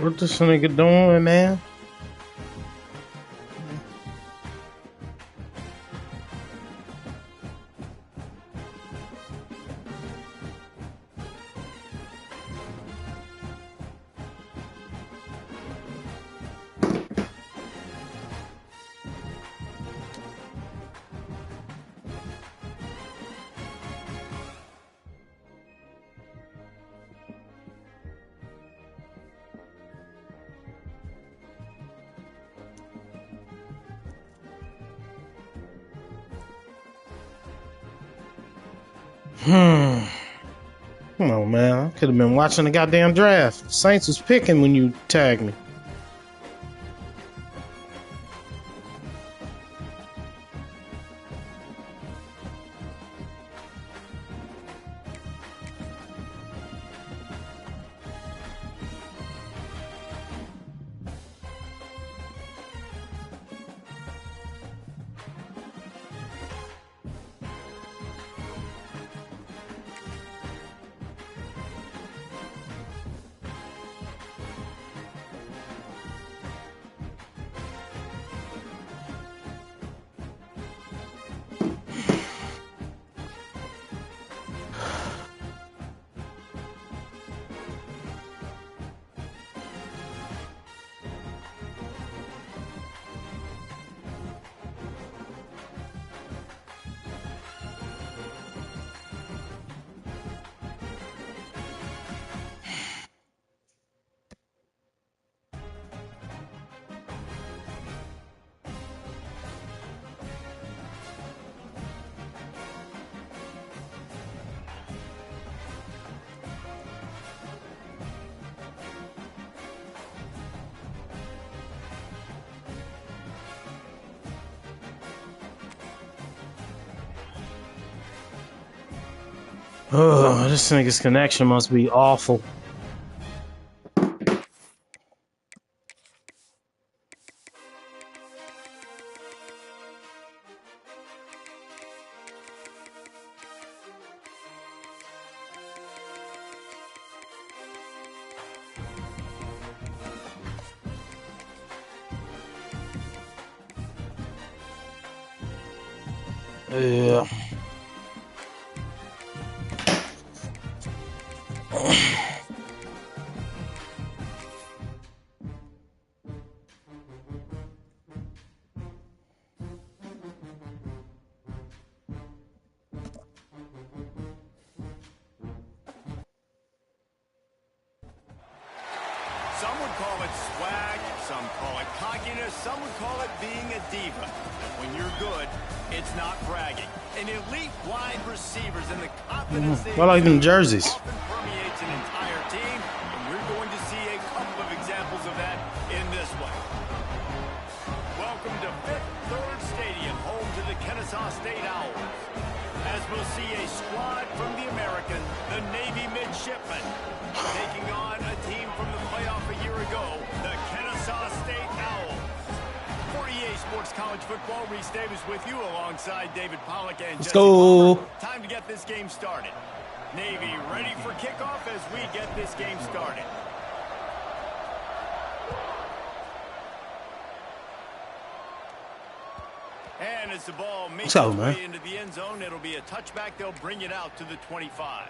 What this nigga doing, man? Come on, man. I could have been watching the goddamn draft. Saints was picking when you tagged me. Oh, this nigga's connection must be awful. Yeah. Some would call it swag, some call it cockiness, some would call it being a diva. But when you're good, it's not bragging. An elite wide receivers and the confidence they I like them jerseys. often permeates an entire team, and we're going to see a couple of examples of that in this one. Welcome to Fifth Third Stadium, home to the Kennesaw State Owls. As we'll see a squad from the American, the Navy Midshipmen, taking on a team from the playoff a year ago, the Kennesaw State Owls. 48 Sports Talks College Football. Reese Davis with you alongside David Pollack and Let's Jesse go. Palmer. Time to get this game started. Navy ready for kickoff as we get this game started. And as the ball makes its way into the end zone, it'll be a touchback. They'll bring it out to the 25.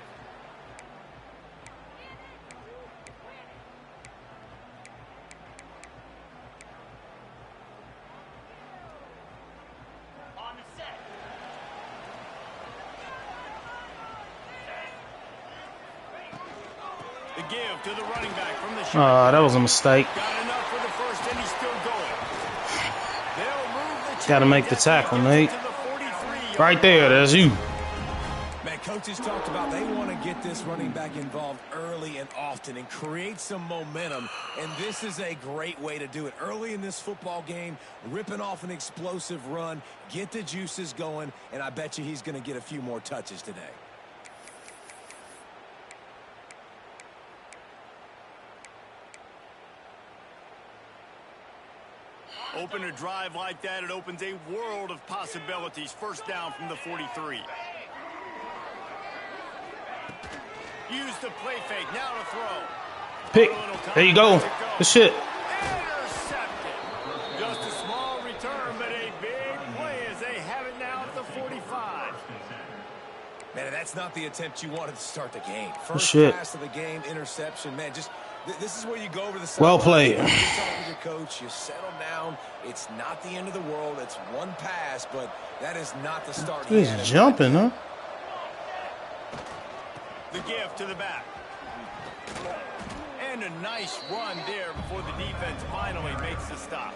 The give to the running back from the shot. That was a mistake. Got enough for the first, and he's still going. Got to make the tackle, Nate. Right there, there's you. Man, coaches talked about they want to get this running back involved early and often and create some momentum, and this is a great way to do it. Early in this football game, ripping off an explosive run, get the juices going, and I bet you he's going to get a few more touches today. Open a drive like that, it opens a world of possibilities. First down from the 43. Use the play fake, now to throw. Pick. There you go. Good shit. Intercepted. Just a small return, but a big play as they have it now at the 45. Man, that's not the attempt you wanted to start the game. First pass of the game, interception. Man, just this is where you go over the side. Well played. You talk with your coach, you settle down. It's not the end of the world. It's one pass, but that is not the start. He's jumping, huh? The give to the back. And a nice run there before the defense finally makes the stop.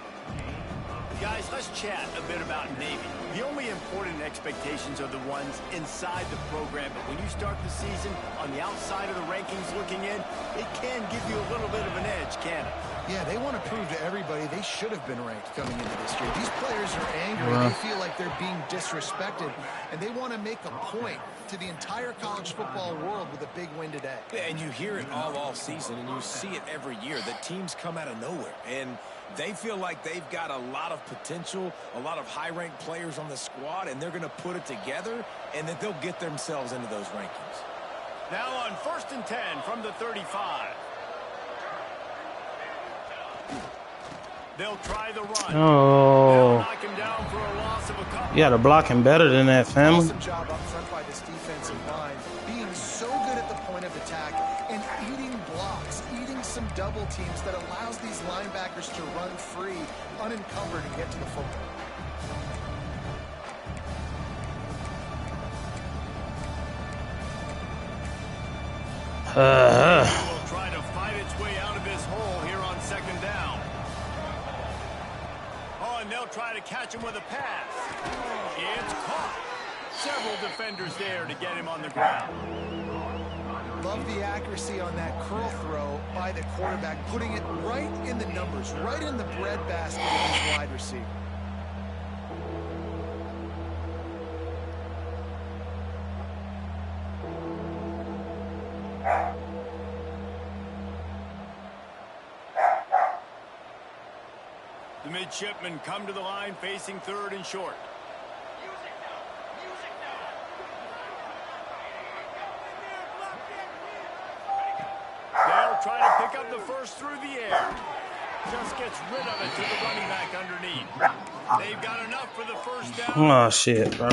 Guys, let's chat a bit about Navy. The only important expectations are the ones inside the program, but when you start the season on the outside of the rankings looking in, it can give you a little bit of an edge, can it? Yeah, they want to prove to everybody they should have been ranked coming into this year. These players are angry. They feel like they're being disrespected, and they want to make a point to the entire college football world with a big win today. Yeah, and you hear it all season, and you see it every year. The teams come out of nowhere, and they feel like they've got a lot of potential, a lot of high-ranked players on the squad, and they're going to put it together, and that they'll get themselves into those rankings. Now on 1st and 10 from the 35. They'll try the run. Oh. Knock him down for a loss of a couple. You got to block him better than that, family. Awesome job up front by this defensive line, being so good at the point of attack and eating blocks, eating some double teams that allows these linebackers to run free, unencumbered, and get to the football. Will try to fight its way out of this hole here on 2nd down. Oh, and they'll try to catch him with a pass. It's caught. Several defenders there to get him on the ground. Love the accuracy on that curl throw by the quarterback, putting it right in the numbers, right in the breadbasket of his wide receiver. The midshipmen come to the line facing 3rd and short. They'll try to pick up the first through the air. Just gets rid of it to the running back underneath. They've got enough for the first down. Oh, shit, bro.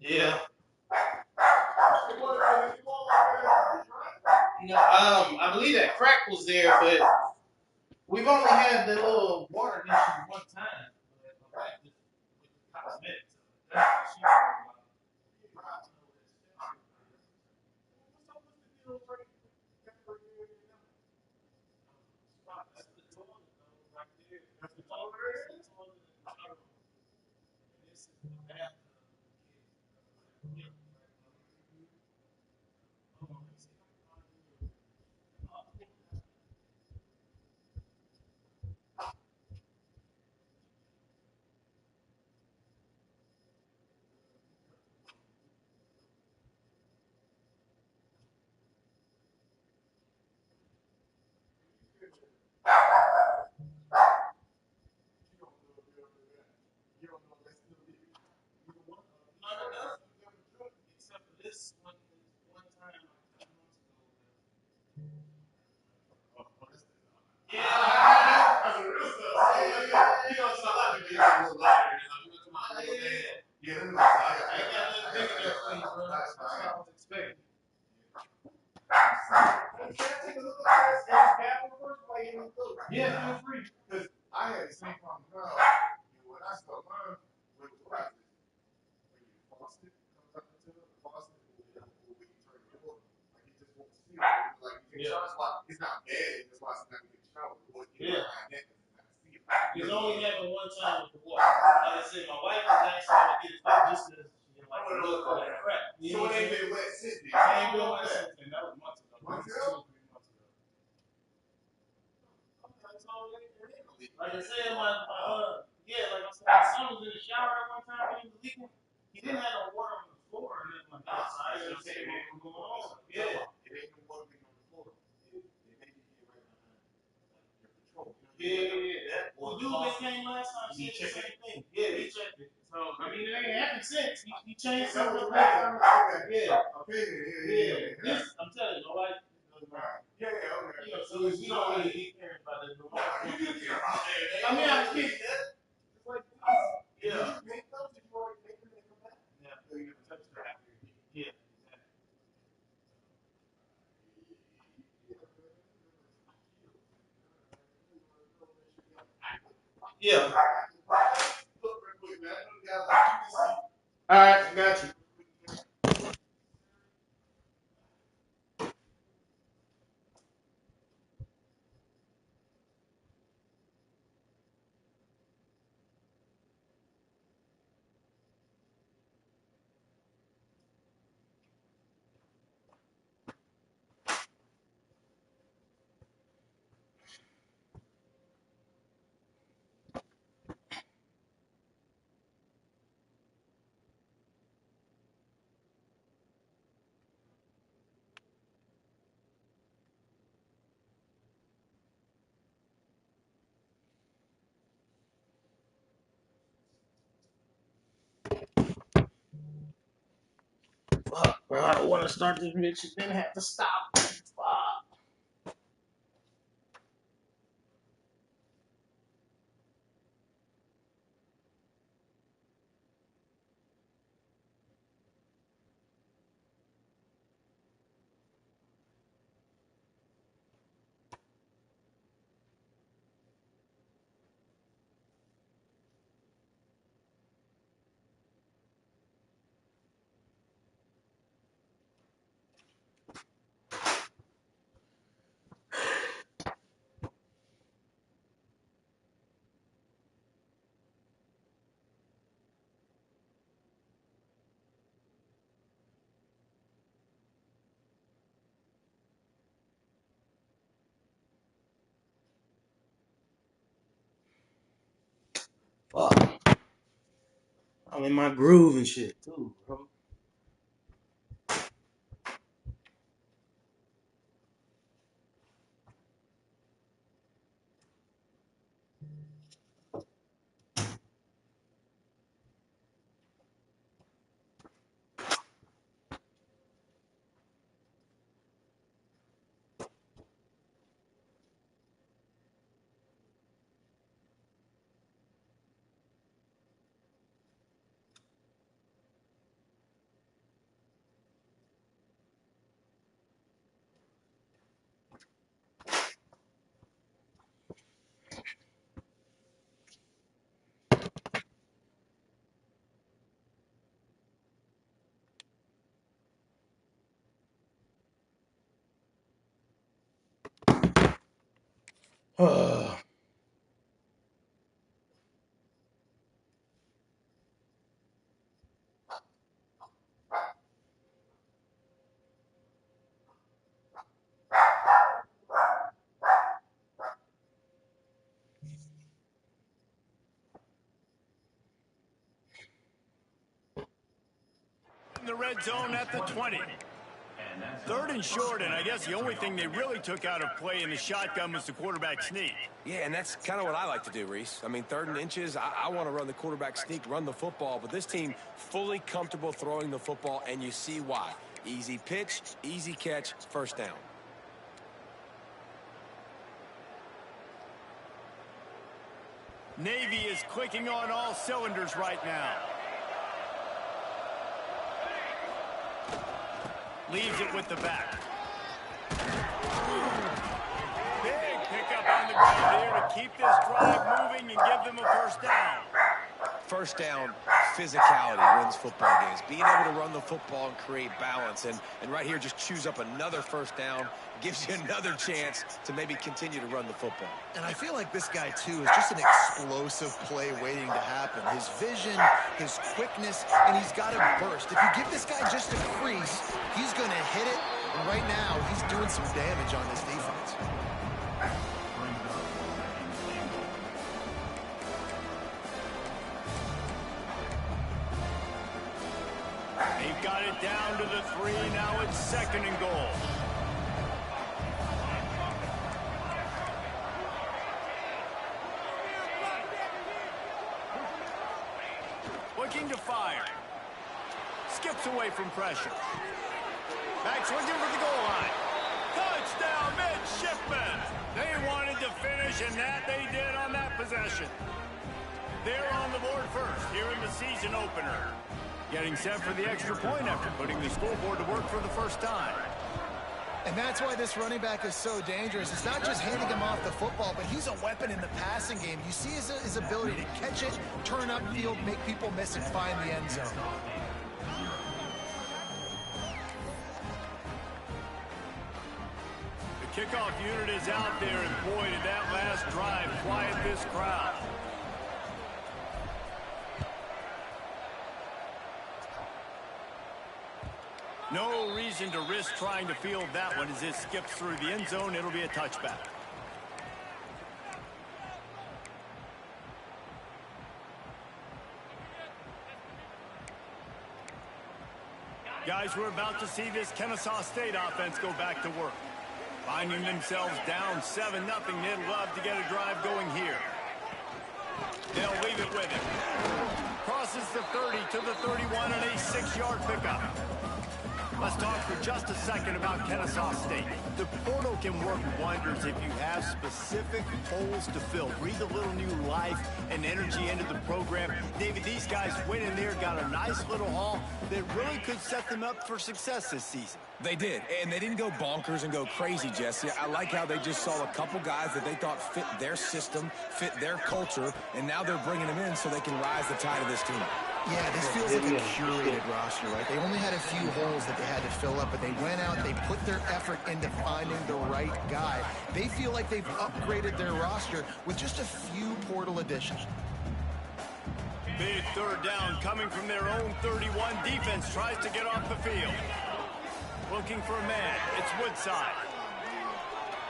Yeah. I believe that crack was there, but we've only had the little water issue one time. Except for this one time a few months ago. Yeah, that's the real stuff. You know, it's a lot of people a little lighter. Yeah, I got nothing big enough for you, bro. That's what I was expecting. Yeah, feel free. Because I had the same problem now. When I started mine with what is it? When you faucet comes up into the faucet, when you turn it on, like you just won't see it. Like you can shower, it's not bad. That's why it's not getting showered. Yeah. It's only happened one time with the water. Like I said, my wife was actually to get it back just because she didn't like the look of that crap. So it ain't been wet since then. It ain't been wet since then. That was months ago. Months ago? 2 or 3 months ago. Like I said, my my son was in the shower at one time when he was leaking. He didn't have no water on the floor or anything like that. So I didn't say what was going on. Yeah. It ain't no water being on the floor. It may be right behind your control. Yeah. Well, dude that came last time said the same thing. Yeah, he checked it. So I mean, it ain't happened since. He changed something up later. Yeah. Okay. Yeah. This I'm telling you, my wife. Yeah, okay. You know, so we don't really be caring about this. I mean, I can get that. Like, yeah. You make those if you already make them and come back. Yeah. So you never touch that after you. Yeah. Yeah. All right, got you. Fuck, bro, I don't want to start this bitch and then have to stop. Fuck. Fuck. I'm in my groove and shit, too, bro. In the red zone at the 20. Third and short, and I guess the only thing they really took out of play in the shotgun was the quarterback sneak. Yeah, and that's kind of what I like to do, Reese. I mean, 3rd and inches, I want to run the quarterback sneak, run the football, but this team fully comfortable throwing the football, and you see why. Easy pitch, easy catch, first down. Navy is clicking on all cylinders right now. Leaves it with the back. Big pickup on the ground here to keep this drive moving and give them a first down. First down, physicality wins football games. Being able to run the football and create balance. And right here, just choose up another first down. Gives you another chance to maybe continue to run the football. And I feel like this guy, too, is just an explosive play waiting to happen. His vision, his quickness, and he's got a burst. If you give this guy just a crease, he's going to hit it. And right now, he's doing some damage on this defense. They've got it down to the 3. Now it's 2nd and goal. Looking to fire. Skips away from pressure. Back swinging for the goal line. Touchdown, midshipmen. They wanted to finish, and that they did on that possession. They're on the board first here in the season opener. Getting set for the extra point after putting the scoreboard to work for the first time. And that's why this running back is so dangerous. It's not just handing him off the football, but he's a weapon in the passing game. You see his ability to catch it, turn upfield, make people miss, and find the end zone. The kickoff unit is out there, and boy, did that last drive quiet this crowd. No reason to risk trying to field that one as this skips through the end zone. It'll be a touchback. Guys, we're about to see this Kennesaw State offense go back to work. Finding themselves down 7-0, they'd love to get a drive going here. They'll leave it with him. Crosses the 30 to the 31 and a 6-yard pickup. Let's talk for just a second about Kennesaw State. The portal can work wonders if you have specific holes to fill. Breathe a little new life and energy into the program. David, these guys went in there, got a nice little haul that really could set them up for success this season. They did, and they didn't go bonkers and go crazy, Jesse. I like how they just saw a couple guys that they thought fit their system, fit their culture, and now they're bringing them in so they can rise the tide of this team. Yeah, this feels like a curated roster, right? They only had a few holes that they had to fill up, but they went out, they put their effort into finding the right guy. They feel like they've upgraded their roster with just a few portal additions. Big third down coming from their own 31. Defense tries to get off the field. Looking for a man. It's Woodside.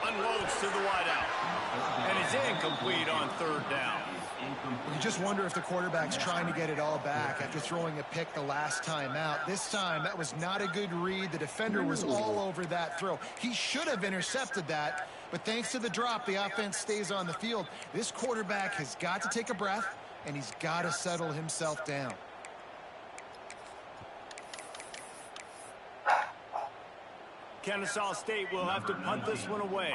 Unloads to the wideout. And he's incomplete on third down. You just wonder if the quarterback's trying to get it all back after throwing a pick the last time out. This time, that was not a good read. The defender was all over that throw. He should have intercepted that, but thanks to the drop, the offense stays on the field. This quarterback has got to take a breath, and he's got to settle himself down. Kennesaw State will have to punt this one away.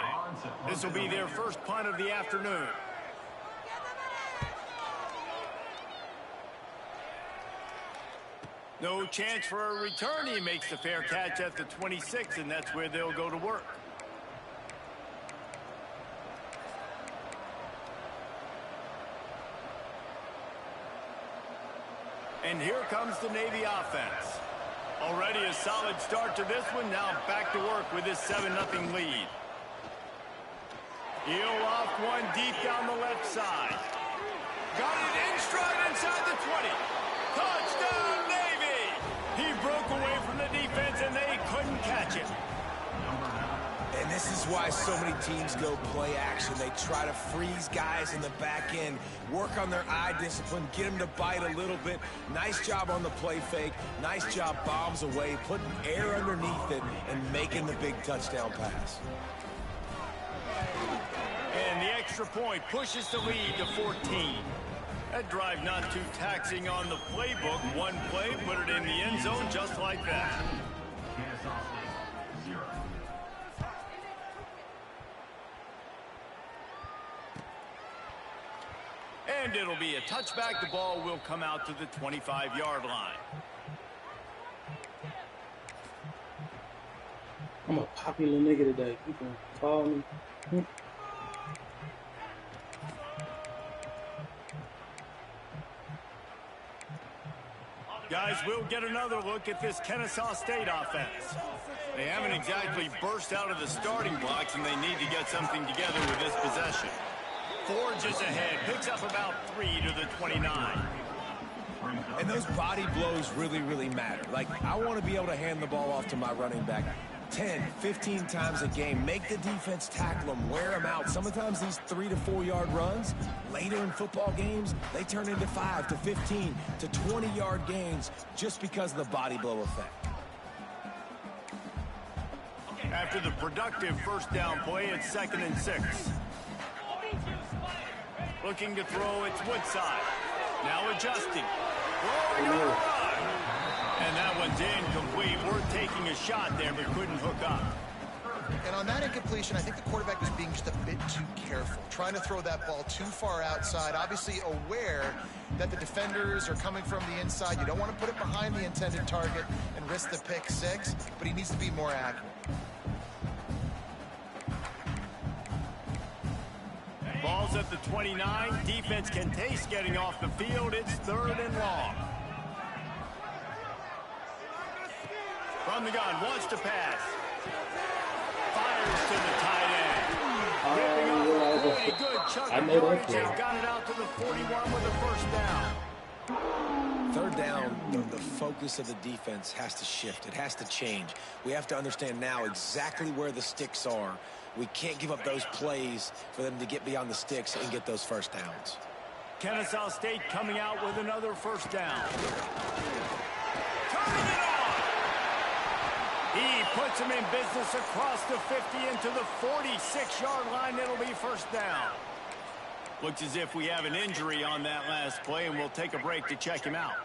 This will be their first punt of the afternoon. No chance for a return. He makes the fair catch at the 26, and that's where they'll go to work. And here comes the Navy offense. Already a solid start to this one. Now back to work with this 7-0 lead. He'll off one deep down the left side. Got it in stride inside the 20. Touchdown, Navy! He broke away from the defense, and they couldn't catch him. And this is why so many teams go play action. They try to freeze guys in the back end, work on their eye discipline, get them to bite a little bit. Nice job on the play fake. Nice job bombs away, putting air underneath it, and making the big touchdown pass. And the extra point pushes the lead to 14. That drive not too taxing on the playbook. One play, put it in the end zone just like that. And it'll be a touchback. The ball will come out to the 25-yard line. I'm a popular nigga today. People call me. Guys, we'll get another look at this Kennesaw State offense. They haven't exactly burst out of the starting blocks, and they need to get something together with this possession. Forges ahead, picks up about 3 to the 29. And those body blows really, really matter. Like, I want to be able to hand the ball off to my running back 10, 15 times a game. Make the defense tackle them, wear them out. Sometimes these 3 to 4 yard runs, later in football games, they turn into 5 to 15 to 20 yard gains just because of the body blow effect. After the productive first down play, it's 2nd and 6. Looking to throw, it's Woodside. Now adjusting. Throwing on a run. And that one's incomplete. Worth taking a shot there, but couldn't hook up. And on that incompletion, I think the quarterback was being just a bit too careful, trying to throw that ball too far outside, obviously aware that the defenders are coming from the inside. You don't want to put it behind the intended target and risk the pick six, but he needs to be more accurate. Ball's at the 29. Defense can taste getting off the field. It's 3rd and long. From the gun, wants to pass. Fires to the tight end. Ripping up a really good chunk of yardage. They've got it out to the 41 with a first down. 3rd down, the focus of the defense has to shift. It has to change. We have to understand now exactly where the sticks are. We can't give up those plays for them to get beyond the sticks and get those first downs. Kennesaw State coming out with another first down. Turning it on! He puts him in business across the 50 into the 46-yard line. It'll be first down. Looks as if we have an injury on that last play, and we'll take a break to check him out.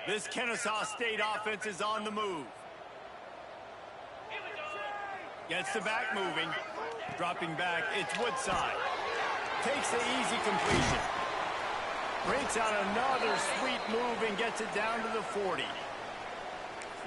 This Kennesaw State offense is on the move. Gets the back moving. Dropping back, it's Woodside. Takes the easy completion. Breaks out another sweet move and gets it down to the 40.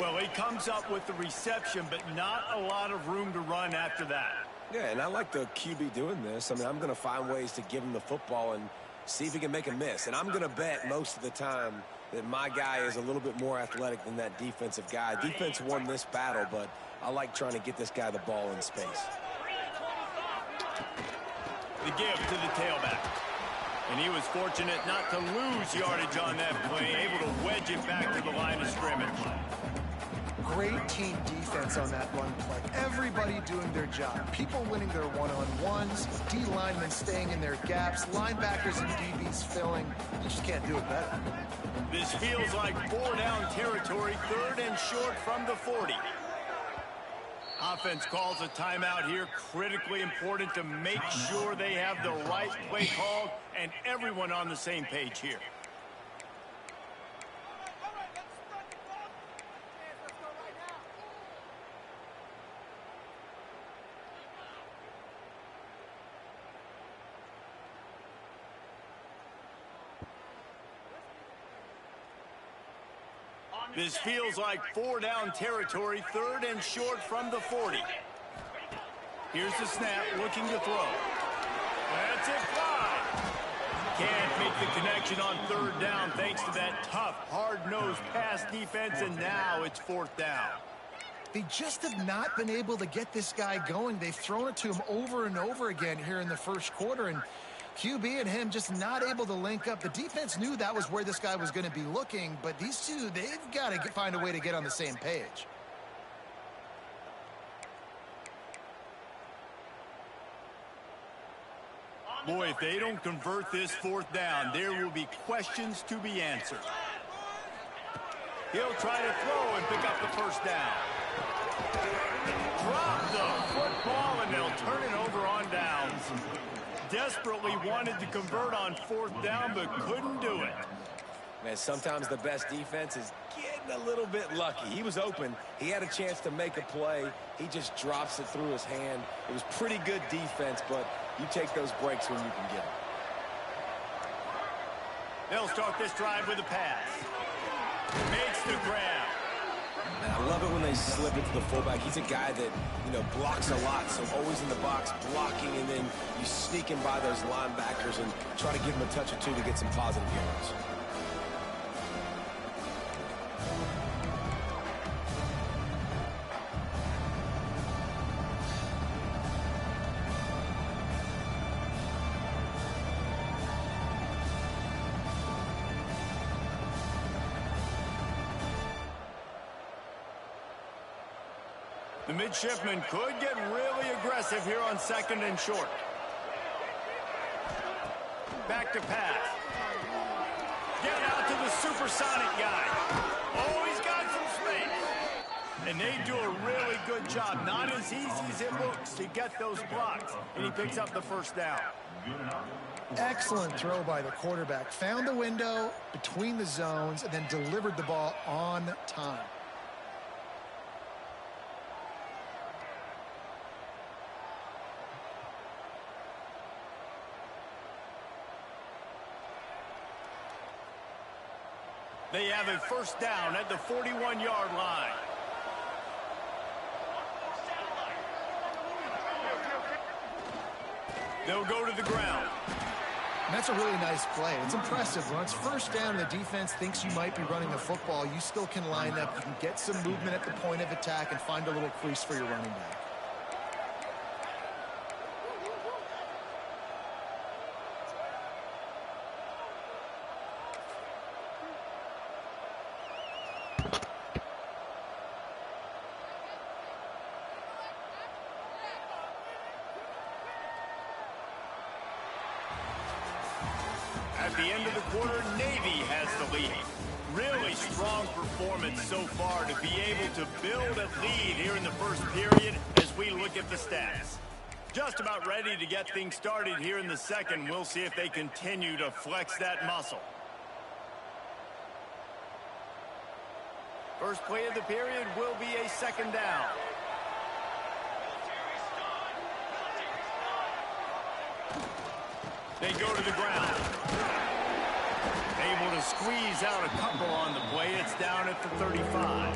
Well, he comes up with the reception, but not a lot of room to run after that. Yeah, and I like the QB doing this. I mean, I'm going to find ways to give him the football and see if he can make a miss. And I'm going to bet most of the time that my guy is a little bit more athletic than that defensive guy. Defense won this battle, but I like trying to get this guy the ball in space. The give to the tailback. And he was fortunate not to lose yardage on that play, able to wedge it back to the line of scrimmage. Great team defense on that run play. Everybody doing their job. People winning their one-on-ones, D linemen staying in their gaps, linebackers and DBs filling. You just can't do it better. This feels like 4-down territory, 3rd and short from the 40. Offense calls a timeout here. Critically important to make sure they have the right play called and everyone on the same page here. This feels like 4-down territory, 3rd and short from the 40. Here's the snap, looking to throw. That's it, fly. Can't make the connection on 3rd down thanks to that tough, hard-nosed pass defense, and now it's 4th down. They just have not been able to get this guy going. They've thrown it to him over and over again here in the first quarter, and QB and him just not able to link up. The defense knew that was where this guy was going to be looking, but these two, they've got to find a way to get on the same page. Boy, if they don't convert this 4th down, there will be questions to be answered. He'll try to throw and pick up the 1st down. Drop the football, and they'll turn it over on downs. Desperately wanted to convert on 4th down, but couldn't do it. Man, sometimes the best defense is getting a little bit lucky. He was open. He had a chance to make a play. He just drops it through his hand. It was pretty good defense, but you take those breaks when you can get them. They'll start this drive with a pass. Makes the grab. And I love it when they slip it to the fullback. He's a guy that, blocks a lot, so always in the box blocking, and then you sneak in by those linebackers and try to give him a touch or two to get some positive yards. The midshipman could get really aggressive here on 2nd and short. Back to pass. Get out to the supersonic guy. Oh, he's got some space. And they do a really good job. Not as easy as it looks to get those blocks. And he picks up the 1st down. Excellent throw by the quarterback. Found the window between the zones and then delivered the ball on time. They have a 1st down at the 41-yard line. They'll go to the ground. And that's a really nice play. It's impressive. When it's 1st down, the defense thinks you might be running the football. You still can line up. You can get some movement at the point of attack and find a little crease for your running back. At the end of the quarter, Navy has the lead. Really strong performance so far to be able to build a lead here in the first period as we look at the stats. Just about ready to get things started here in the second. We'll see if they continue to flex that muscle. First play of the period will be a 2nd down. They go to the ground. Able to squeeze out a couple on the play. It's down at the 35.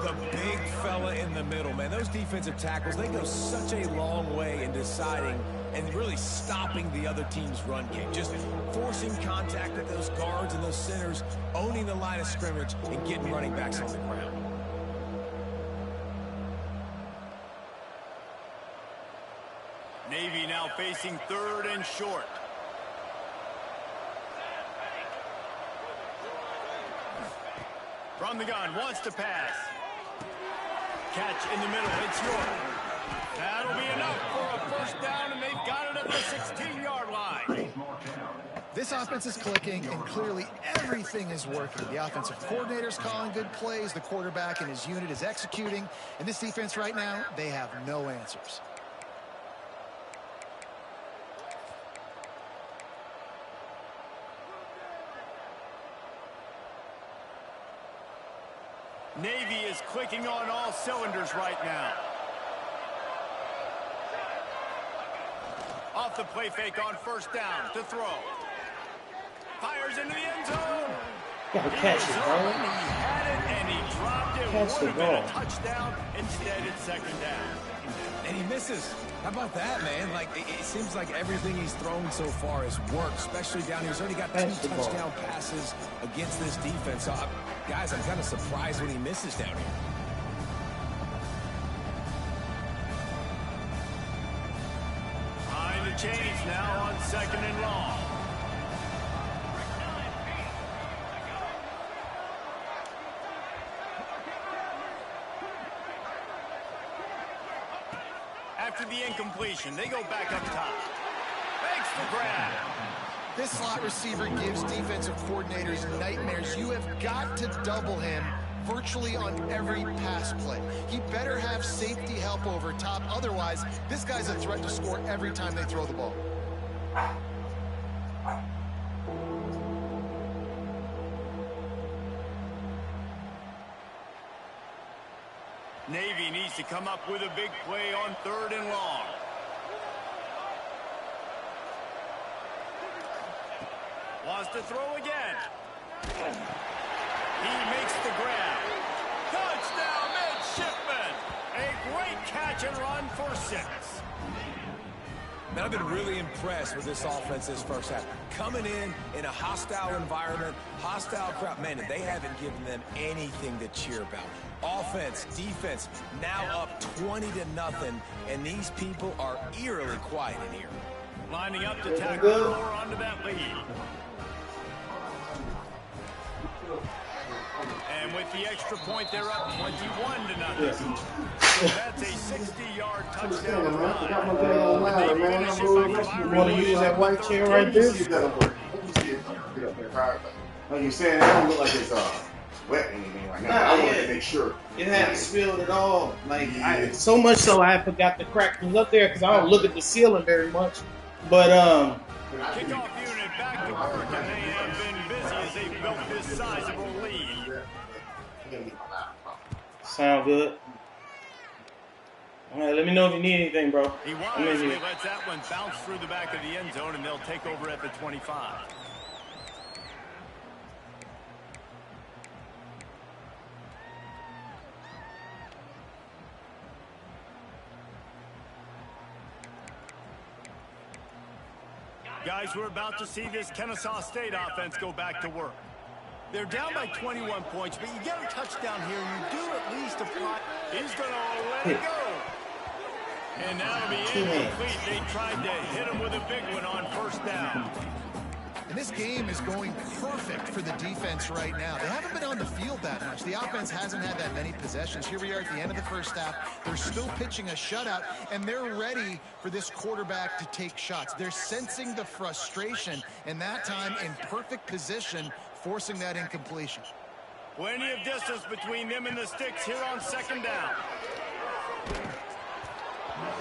The big fella in the middle, man. Those defensive tackles, they go such a long way in deciding and really stopping the other team's run game. Just forcing contact with those guards and those centers, owning the line of scrimmage, and getting running backs on the ground. Navy now facing 3rd and short. From the gun, wants to pass. Catch in the middle, it's York. That'll be enough for a 1st down, and they've got it at the 16-yard line. This offense is clicking, and clearly everything is working. The offensive coordinator's calling good plays, the quarterback and his unit is executing, and this defense right now, they have no answers. Navy is clicking on all cylinders right now. Off the play fake on 1st down to throw. Fires into the end zone. Gotta He catch was it, open, bro. he had it, and he dropped it. Catch Would the have been a ball. touchdown. Instead, it's second down. And he misses. How about that, man? Like, it seems like everything he's thrown so far has worked, especially down here. He's already got 2 Catch the ball. touchdown passes against this defense. So, guys, I'm kind of surprised when he misses down here. Behind the chains now on second and long. After the incompletion, they go back up top. Makes the grab. This slot receiver gives defensive coordinators nightmares. You have got to double him virtually on every pass play. He better have safety help over top. Otherwise, this guy's a threat to score every time they throw the ball. Navy needs to come up with a big play on third and long. Wants to throw again. He makes the grab. Touchdown, midshipman. A great catch and run for 6. Man, I've been really impressed with this offense this first half. Coming in a hostile environment, hostile crowd. Man, they haven't given them anything to cheer about. Offense, defense, now up 20-0, and these people are eerily quiet in here. Lining up to tackle more onto that lead. And with the extra point, they're up 21-0. So that's a 60-yard touchdown run. You want to use that white chair right there? Like you saying, that don't look like it's wet or anything right now. I wanted to make sure. It hadn't spilled at all. Like so much so I forgot the crack was up there because I don't look at the ceiling very much. But Kickoff unit back to work, and they have been busy as they built this sizable lead. sound good. All right, let me know if you need anything, bro. He I'm in wisely here. lets that one bounce through the back of the end zone, and they'll take over at the 25. Guys, we're about to see this Kennesaw State offense go back to work. They're down by 21 points, but you get a touchdown here, you do at least apply. He's going to let it go. And that'll be incomplete. They tried to hit him with a big one on first down. And this game is going perfect for the defense right now. They haven't been on the field that much. The offense hasn't had that many possessions. Here we are at the end of the first half. They're still pitching a shutout, and they're ready for this quarterback to take shots. They're sensing the frustration, and that time in perfect position, forcing that incompletion. Plenty of distance between them and the sticks here on second down.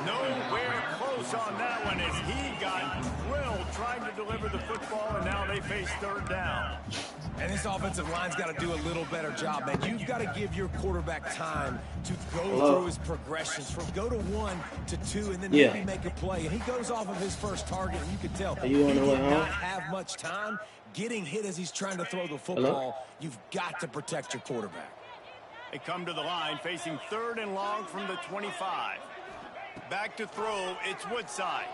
Nowhere close on that one as he got drilled trying to deliver the football, and now they face third down. And this offensive line's got to do a little better job, man. You've got to give your quarterback time to go through his progressions from go to 1 to 2 and then maybe make a play. And he goes off of his first target, and you can tell he did not have much time getting hit as he's trying to throw the football. You've got to protect your quarterback. They come to the line facing third and long from the 25. Back to throw, it's Woodside.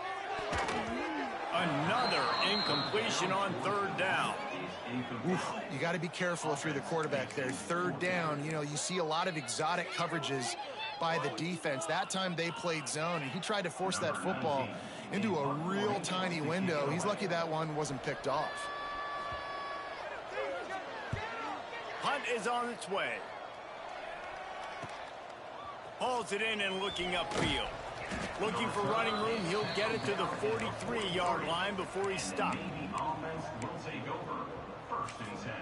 Another incompletion on third down. Oof, you got to be careful if you're the quarterback there. Third down, you know, you see a lot of exotic coverages by the defense. That time they played zone, and he tried to force that football into a real tiny window. He's lucky that one wasn't picked off. Hunt is on its way. Hauls it in and looking upfield. Looking for running room, he'll get it to the 43-yard line before he's stopped. Offense will take over. First and 10.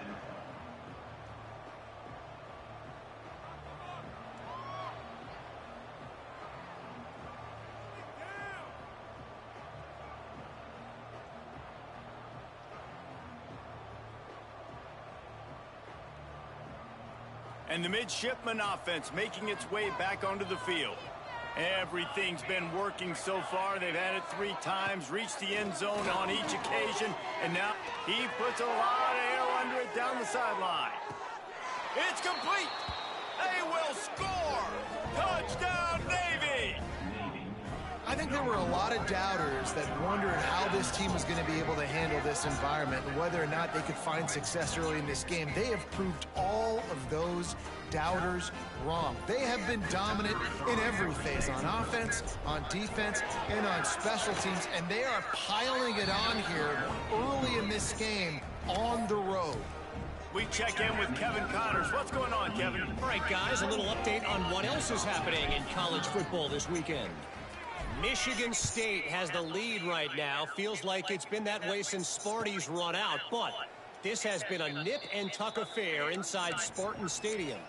And the midshipman offense making its way back onto the field. Everything's been working so far. They've had it 3 times, reached the end zone on each occasion, and now he puts a lot of air under it it down the sideline. It's complete. They will score. Touchdown, Navy. I think there were a lot of doubters that wondered how this team was going to be able to handle this environment and whether or not they could find success early in this game. They have proved all of those doubters wrong. They have been dominant in every phase, on offense, on defense, and on special teams, and they are piling it on here early in this game on the road. We check in with Kevin Connors. What's going on, Kevin? All right, guys, a little update on what else is happening in college football this weekend. Michigan State has the lead right now. Feels like it's been that way since Sparty's run out, but this has been a nip-and-tuck affair inside Spartan Stadium.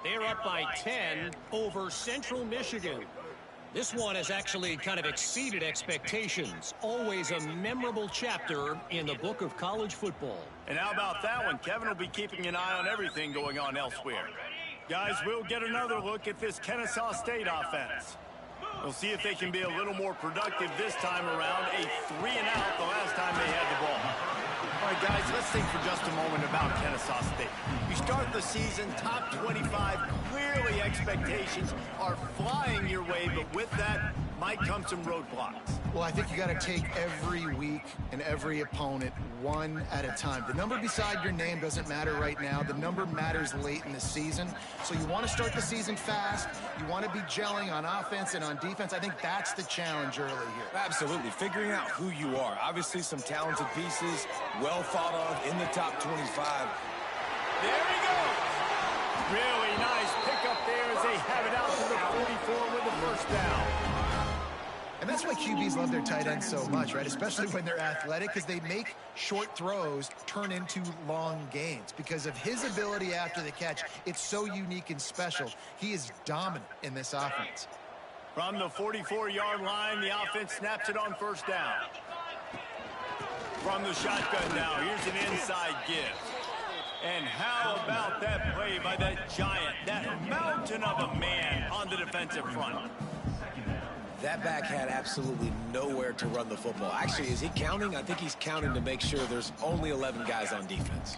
They're up by 10 over Central Michigan. This one has actually kind of exceeded expectations. Always a memorable chapter in the book of college football. And how about that one? Kevin will be keeping an eye on everything going on elsewhere. Guys, we'll get another look at this Kennesaw State offense. We'll see if they can be a little more productive this time around. A 3-and-out the last time they had the ball. All right, guys, let's think for just a moment about Kennesaw State. You start the season top 25. Clearly, expectations are flying your way, but with that might come some roadblocks. Well, I think you got to take every week and every opponent one at a time. The number beside your name doesn't matter right now. The number matters late in the season. So you want to start the season fast. You want to be gelling on offense and on defense. I think that's the challenge early here. Absolutely. Figuring out who you are. Obviously, some talented pieces, well thought of in the top 25. There he goes. Really nice pickup there as they have it out to the 44 with the first down. And that's why QBs love their tight ends so much, right? Especially when they're athletic, because they make short throws turn into long gains. Because of his ability after the catch, it's so unique and special. He is dominant in this offense. From the 44-yard line, the offense snaps it on first down. From the shotgun now, here's an inside give. And how about that play by that giant, that mountain of a man on the defensive front? That back had absolutely nowhere to run the football. Actually, is he counting? I think he's counting to make sure there's only 11 guys on defense.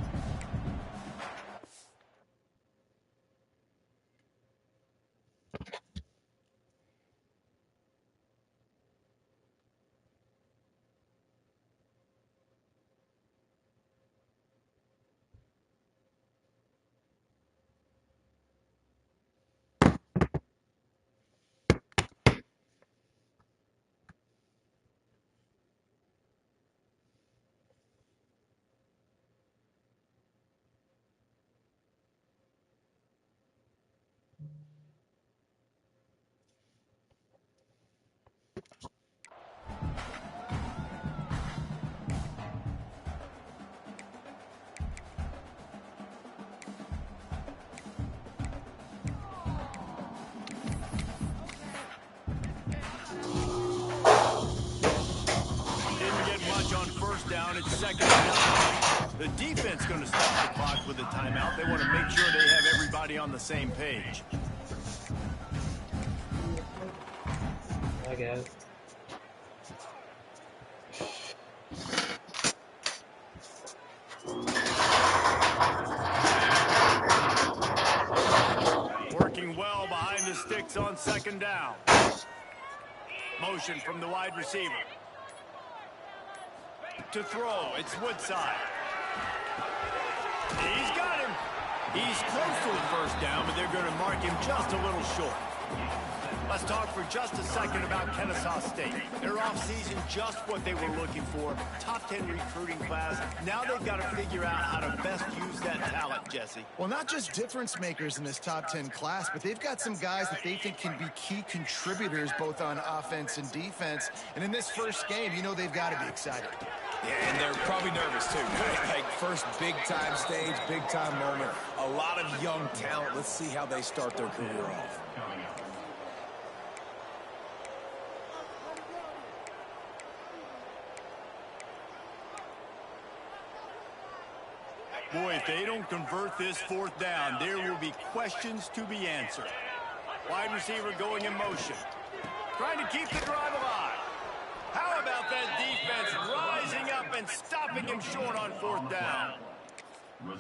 Down, it's second down. The defense going to stop the clock with a timeout. They want to make sure they have everybody on the same page. I guess. Working well behind the sticks on second down. Motion from the wide receiver. To throw, it's Woodside. He's got him. He's close to the first down, but they're going to mark him just a little short. Let's talk for just a second about Kennesaw State. Their offseason, just what they were looking for. Top 10 recruiting class. Now they've got to figure out how to best use that talent, Jesse. Well, not just difference makers in this top 10 class, but they've got some guys that they think can be key contributors both on offense and defense. And in this first game, you know they've got to be excited. Yeah, and they're probably nervous, too. Like, first big-time stage, big-time moment. A lot of young talent. Let's see how they start their career off. Boy, if they don't convert this fourth down, there will be questions to be answered. Wide receiver going in motion. Trying to keep the drive alive. How about that defense rising up and stopping him short on fourth down?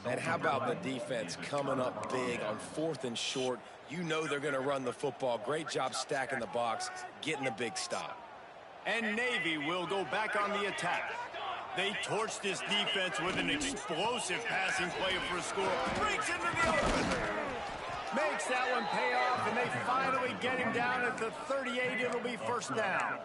And how about the defense coming up big on 4th and short? You know they're going to run the football. Great job stacking the box, getting the big stop. And Navy will go back on the attack. They torch this defense with an explosive passing play for a score. Breaks into the open. Makes that one pay off, and they finally get him down at the 38. It'll be first down.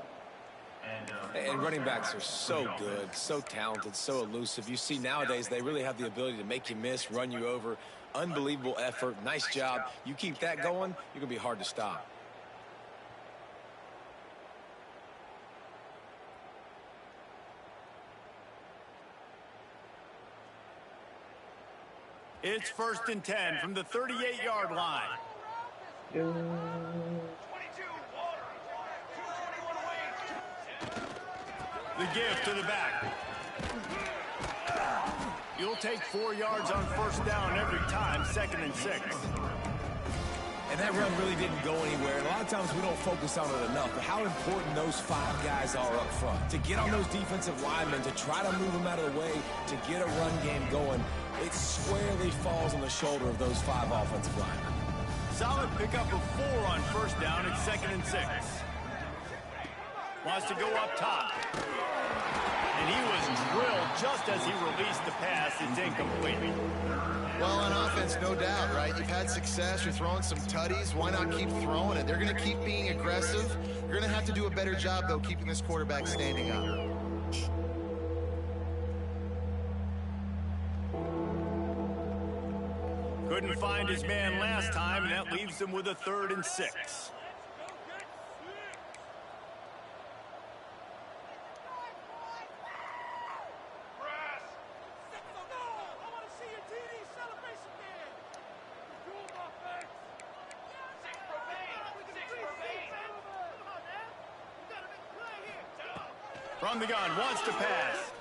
And running backs are so good, so talented, so elusive. You see nowadays they really have the ability to make you miss, run you over. Unbelievable effort. Nice job. You keep that going, you're going to be hard to stop. It's 1st and 10 from the 38-yard line. The give to the back. You'll take 4 yards on first down every time, 2nd and 6. And that run really didn't go anywhere. And a lot of times we don't focus on it enough, but how important those 5 guys are up front. To get on those defensive linemen, to try to move them out of the way, to get a run game going, it squarely falls on the shoulder of those 5 offensive linemen. Solid pickup of 4 on first down at 2nd and 6. Wants to go up top. And he was drilled just as he released the pass. It's incomplete. Well, on offense, no doubt, right? You've had success. You're throwing some tutties. Why not keep throwing it? They're going to keep being aggressive. You're going to have to do a better job, though, keeping this quarterback standing up. Couldn't find his man last time, and that leaves him with a 3rd and 6. From the gun, wants to pass.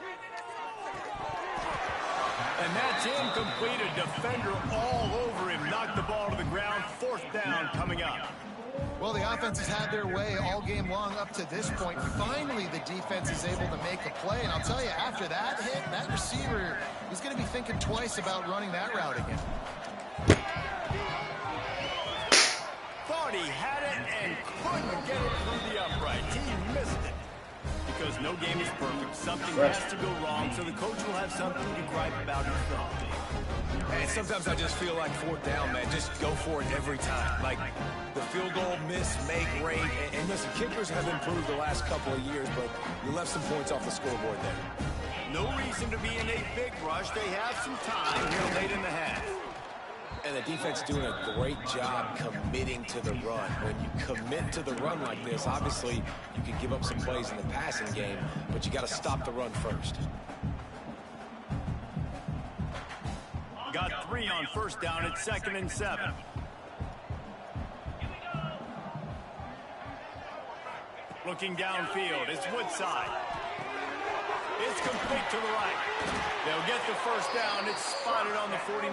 And that's incomplete. A defender all over him. Knocked the ball to the ground. 4th down coming up. Well, the offense has had their way all game long up to this point. Finally, the defense is able to make a play. And I'll tell you, after that hit, that receiver is going to be thinking twice about running that route again. Thought he had it and couldn't get it through the uprights. He missed it. Because no game is perfect. Something has to go wrong, so the coach will have something to gripe about himself. And sometimes I just feel like 4th down, man. Just go for it every time. Like the field goal, miss, make, rate. And listen, kickers have improved the last couple of years, but you left some points off the scoreboard there. No reason to be in a big rush. They have some time here late in the half. And the defense doing a great job committing to the run. When you commit to the run like this, obviously you can give up some plays in the passing game, but you got to stop the run first. Got 3 on first down at 2nd and 7. Looking downfield, it's Woodside. It's complete to the right. They'll get the first down. It's spotted on the 49.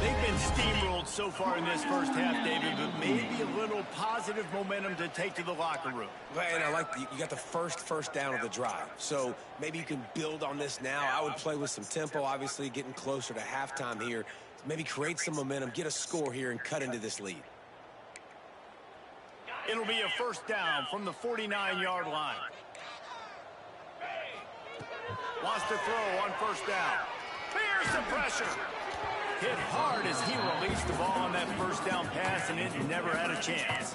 They've been steamrolled so far in this first half, David, but maybe a little positive momentum to take to the locker room. And I like you got the first down of the drive, so maybe you can build on this now. I would play with some tempo, obviously getting closer to halftime here. Maybe create some momentum, get a score here, and cut into this lead. It'll be a first down from the 49-yard line. Wants to throw on first down. Here's the pressure. Hit hard as he released the ball on that first down pass, and it never had a chance.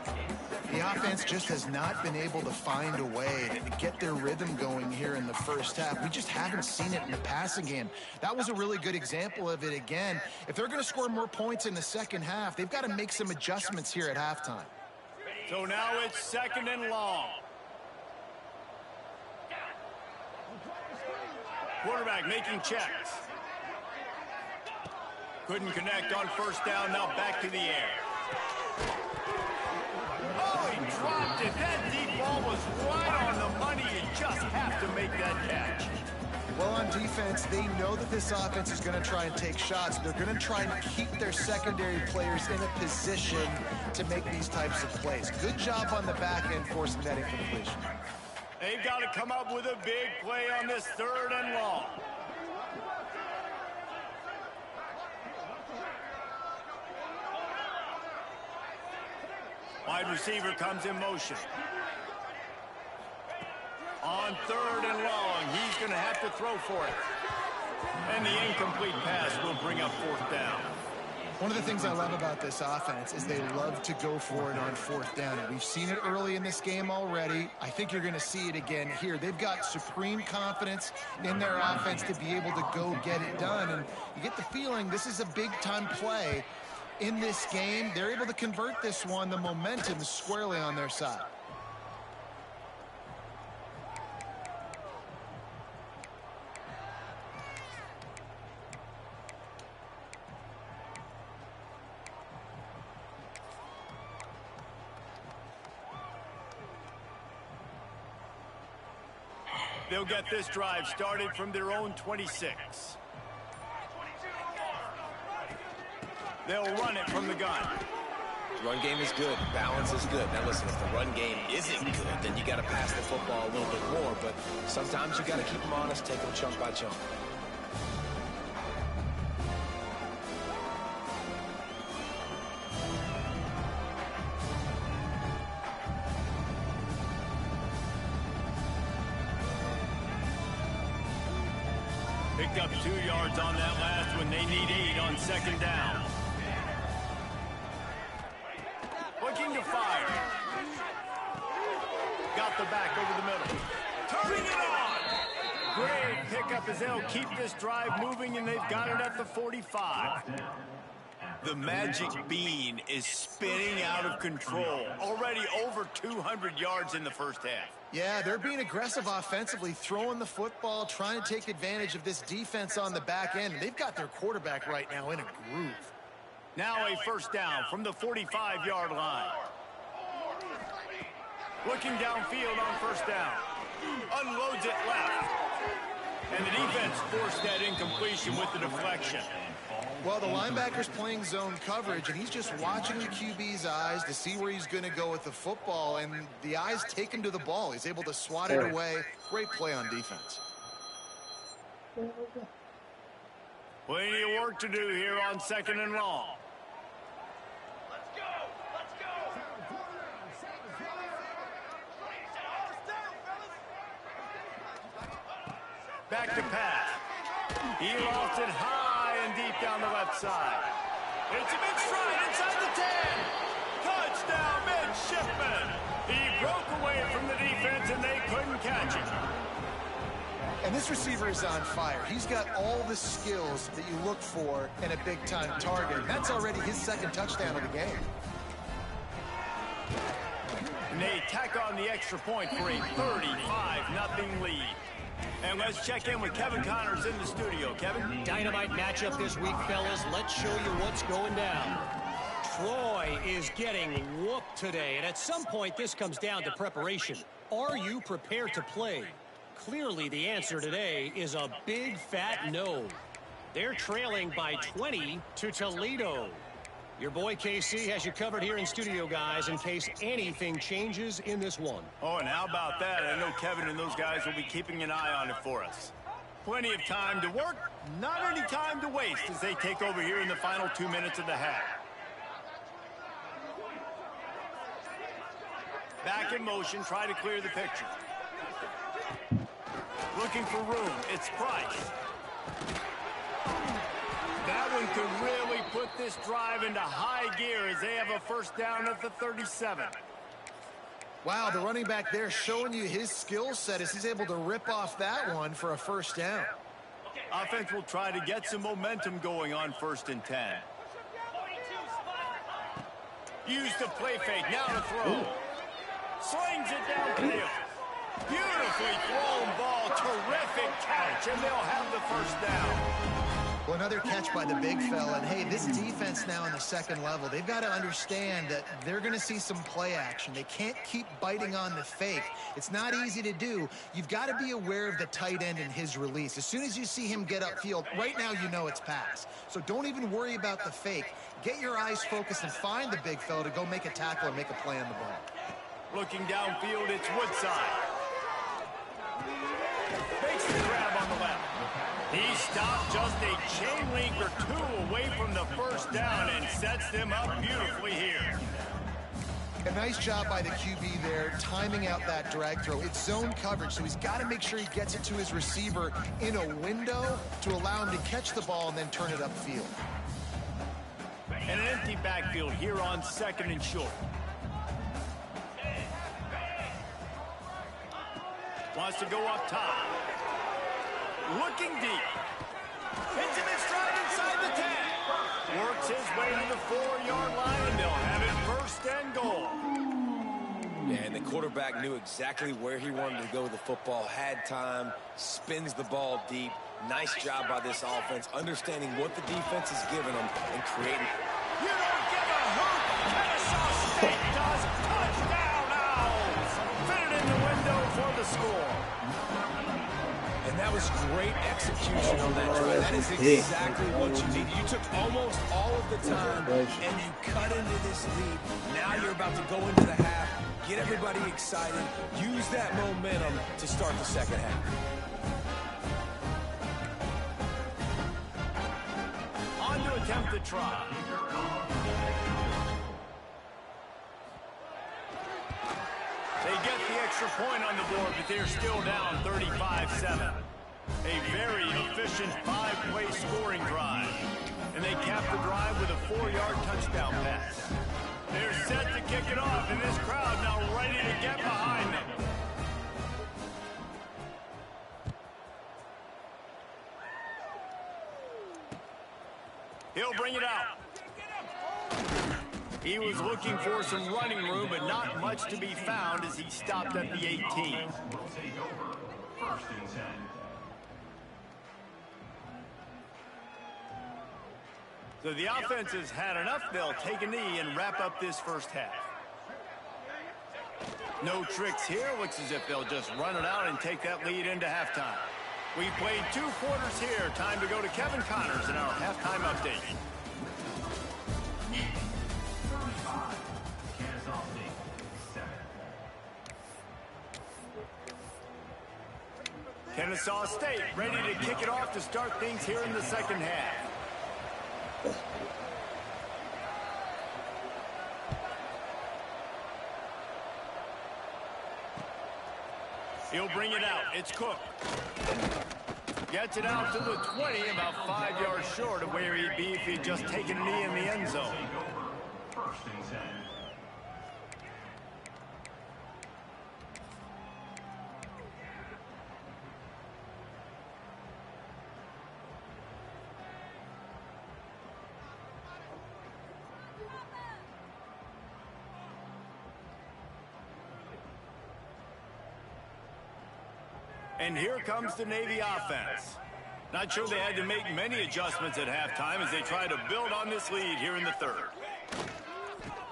The offense just has not been able to find a way to get their rhythm going here in the first half. We just haven't seen it in the passing game. That was a really good example of it again. If they're going to score more points in the second half, they've got to make some adjustments here at halftime. So now it's 2nd and long. Quarterback making checks. Couldn't connect on first down. Now back to the air. Oh, he dropped it. That deep ball was right on the money. You just have to make that catch. Well, on defense, they know that this offense is going to try and take shots. They're going to try and keep their secondary players in a position to make these types of plays. Good job on the back end forcing that incompletion. They've got to come up with a big play on this 3rd and long. Wide receiver comes in motion. On 3rd and long, he's going to have to throw for it. And the incomplete pass will bring up 4th down. One of the things I love about this offense is they love to go for it on 4th down. And we've seen it early in this game already. I think you're going to see it again here. They've got supreme confidence in their offense to be able to go get it done. And you get the feeling this is a big-time play in this game. They're able to convert this one. The momentum is squarely on their side. They'll get this drive started from their own 26. They'll run it from the gun. Run game is good. Balance is good. Now listen, if the run game isn't good, then you got to pass the football a little bit more. But sometimes you got to keep them honest, take them chunk by chunk. Picked up 2 yards on that last one. They need 8 on 2nd down. Looking to fire. Got the back over the middle. Turning it on. Great pickup as they'll keep this drive moving, and they've got it at the 45. The magic bean is spinning out of control. Already over 200 yards in the first half. Yeah, they're being aggressive offensively, throwing the football, trying to take advantage of this defense on the back end. They've got their quarterback right now in a groove. Now a 1st down from the 45-yard line. Looking downfield on 1st down. Unloads it left. And the defense forced that incompletion with the deflection. Well, the linebacker's playing zone coverage, and he's just watching the QB's eyes to see where he's going to go with the football, and the eyes take him to the ball. He's able to swat it away. Great play on defense. Plenty of work to do here on 2nd and long. Back to pass. He lost it high and deep down the left side. It's a big stride inside the 10. Touchdown, midshipman. He broke away from the defense and they couldn't catch him. And this receiver is on fire. He's got all the skills that you look for in a big-time target. That's already his 2nd touchdown of the game. And they tack on the extra point for a 35-0 lead. And let's check in with Kevin Connors in the studio. Kevin? Dynamite matchup this week, fellas. Let's show you what's going down. Troy is getting whooped today, and at some point this comes down to preparation. Are you prepared to play? Clearly the answer today is a big fat no. They're trailing by 20 to Toledo. Your boy KC has you covered here in studio, guys, in case anything changes in this one. Oh, and how about that? I know Kevin and those guys will be keeping an eye on it for us. Plenty of time to work, not any time to waste as they take over here in the final 2 minutes of the half. Back in motion, try to clear the picture. Looking for room, it's Price. That one could really put this drive into high gear as they have a 1st down at the 37. Wow, the running back there showing you his skill set as he's able to rip off that one for a 1st down. Offense will try to get some momentum going on 1st and 10. Use the play fake, now to throw. Slings it downfield. Beautifully thrown ball, terrific catch, and they'll have the 1st down. Well, another catch by the big fella. And, hey, this defense now in the 2nd level, they've got to understand that they're going to see some play action. They can't keep biting on the fake. It's not easy to do. You've got to be aware of the tight end and his release. As soon as you see him get upfield, right now you know it's pass. So don't even worry about the fake. Get your eyes focused and find the big fella to go make a tackle or make a play on the ball. Looking downfield, it's Woodside. Makes the grab on the left. He stopped just a chain link or 2 away from the 1st down and sets them up beautifully here. A nice job by the QB there, timing out that drag throw. It's zone coverage, so he's got to make sure he gets it to his receiver in a window to allow him to catch the ball and then turn it upfield. And an empty backfield here on 2nd and short. Wants to go up top. Looking deep. Hits him in stride inside the 10. Works his way to the 4-yard line, and they'll have it 1st and goal. Yeah, and the quarterback knew exactly where he wanted to go with the football, had time, spins the ball deep. Nice job by this offense, understanding what the defense is giving them and creating. You don't give a hoot. Kennesaw State does. Touchdown Owls. Fit it in the window for the score. And that was great execution on that drive. That is exactly what you need. You took almost all of the time, and you cut into this lead. Now you're about to go into the half, get everybody excited, use that momentum to start the second half. On to attempt the try. They get the extra point on the board, but they're still down 35-7. A very efficient 5-play scoring drive. And they cap the drive with a 4-yard touchdown pass. They're set to kick it off, and this crowd now ready to get behind them. He'll bring it out. He was looking for some running room, but not much to be found as he stopped at the 18. Will take over 1st and 10. So the offense has had enough. They'll take a knee and wrap up this first half. No tricks here. Looks as if they'll just run it out and take that lead into halftime. We've played 2 quarters here. Time to go to Kevin Connors in our halftime update. 35. Kennesaw State 7. Kennesaw State ready to kick it off to start things here in the second half. He'll bring it out. It's Cook. Gets it out to the 20, about 5 yards short of where he'd be if he'd just taken a knee in the end zone. Take over 1st and 10. And here comes the Navy offense. Not sure they had to make many adjustments at halftime as they try to build on this lead here in the third.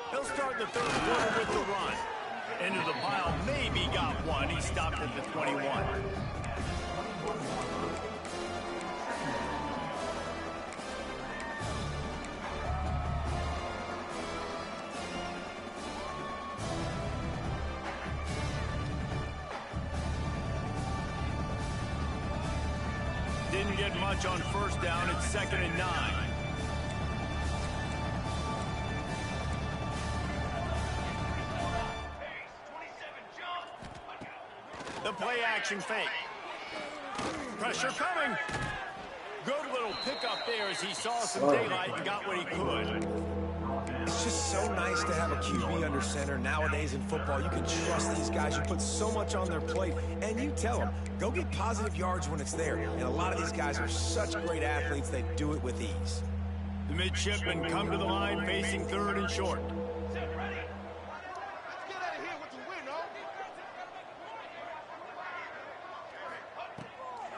He'll start the third quarter with the run. Into the pile, maybe got one. He stopped at the 21. Didn't get much on first down. It's 2nd and 9. The play action fake. Pressure coming. Good little pickup there as he saw some daylight and got what he could. It's just so nice to have a QB under center. Nowadays in football, you can trust these guys. You put so much on their plate, and you tell them, go get positive yards when it's there. And a lot of these guys are such great athletes, they do it with ease. The midshipmen come to the line facing 3rd and short.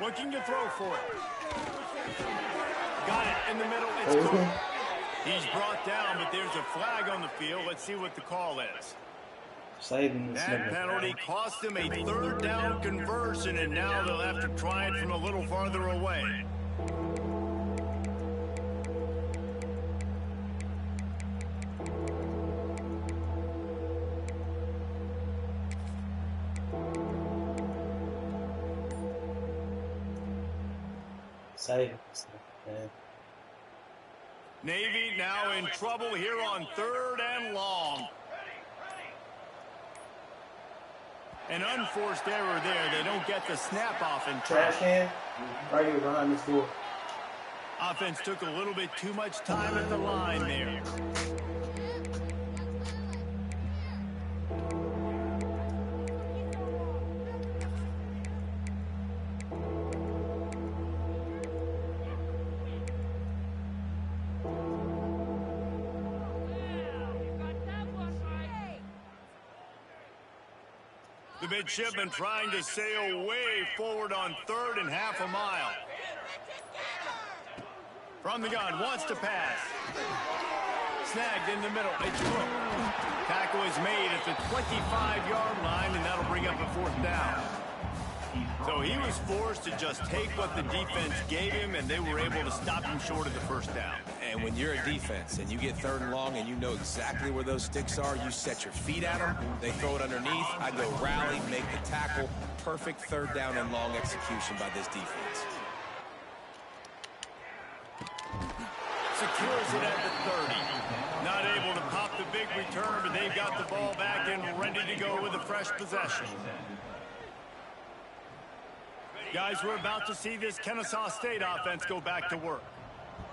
Looking to throw for it. Got it in the middle. It's Cook. He's brought down, but there's a flag on the field. Let's see what the call is. That penalty cost him a 3rd down conversion, and now they'll have to try it from a little farther away. Navy now in trouble here on 3rd and long. An unforced error there. They don't get the snap off in Trash can right here behind this door. Offense took a little bit too much time at the line there. The midshipman trying to sail way forward on 3rd and half a mile. From the gun, wants to pass. Snagged in the middle. It's Cook. Tackle is made at the 25-yard line, and that'll bring up a 4th down. So he was forced to just take what the defense gave him, and they were able to stop him short of the 1st down. And when you're a defense and you get 3rd and long and you know exactly where those sticks are, you set your feet at them, they throw it underneath, I go rally, make the tackle. Perfect 3rd down and long execution by this defense. Secures it at the 30. Not able to pop the big return, but they've got the ball back and ready to go with a fresh possession. Guys, we're about to see this Kennesaw State offense go back to work.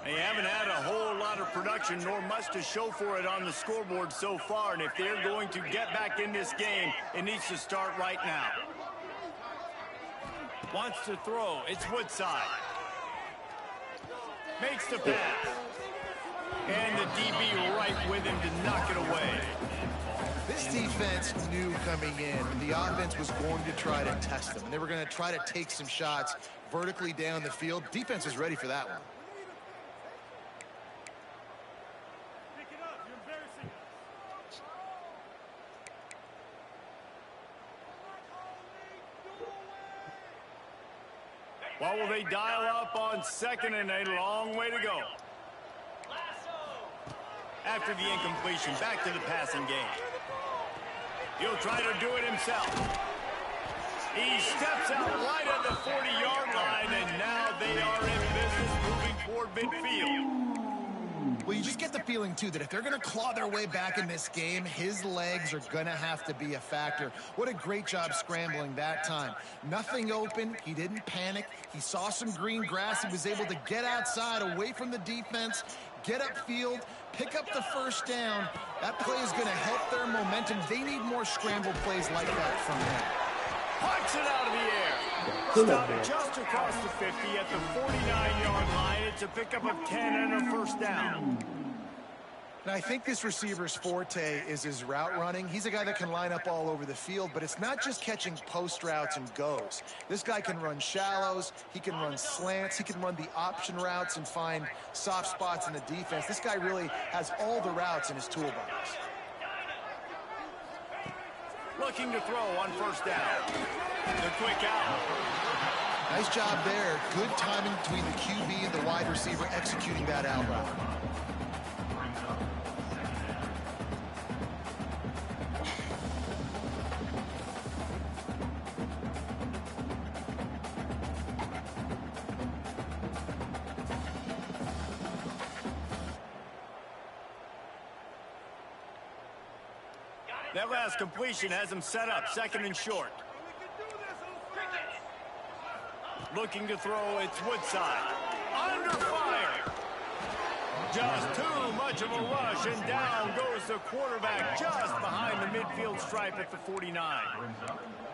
They haven't had a whole lot of production nor much to show for it on the scoreboard so far, and if they're going to get back in this game, it needs to start right now. Wants to throw. It's Woodside. Makes the pass. And the DB right with him to knock it away. This defense knew coming in the offense was going to try to test them, and they were going to try to take some shots vertically down the field. Defense was ready for that one. Well, will they dial up on 2nd and a long way to go? After the incompletion, back to the passing game. He'll try to do it himself. He steps out right at the 40-yard line, and now they are in business moving toward midfield. Well, you just get the feeling, too, that if they're going to claw their way back in this game, his legs are going to have to be a factor. What a great job scrambling that time. Nothing open. He didn't panic. He saw some green grass. He was able to get outside, away from the defense, get upfield, pick up the 1st down. That play is going to help their momentum. They need more scramble plays like that from him. Punts it out of the air. Stopped just across the 50 at the 49-yard line. It's a pickup of 10 and a 1st down. And I think this receiver's forte is his route running. He's a guy that can line up all over the field, but it's not just catching post routes and goes. This guy can run shallows, he can run slants, he can run the option routes and find soft spots in the defense. This guy really has all the routes in his toolbox. Looking to throw on 1st down. The quick out. Nice job there. Good timing between the QB and the wide receiver executing that out route. That last completion has him set up 2nd and short. Looking to throw, it's Woodside. Under fire. Just too much of a rush, and down goes the quarterback just behind the midfield stripe at the 49.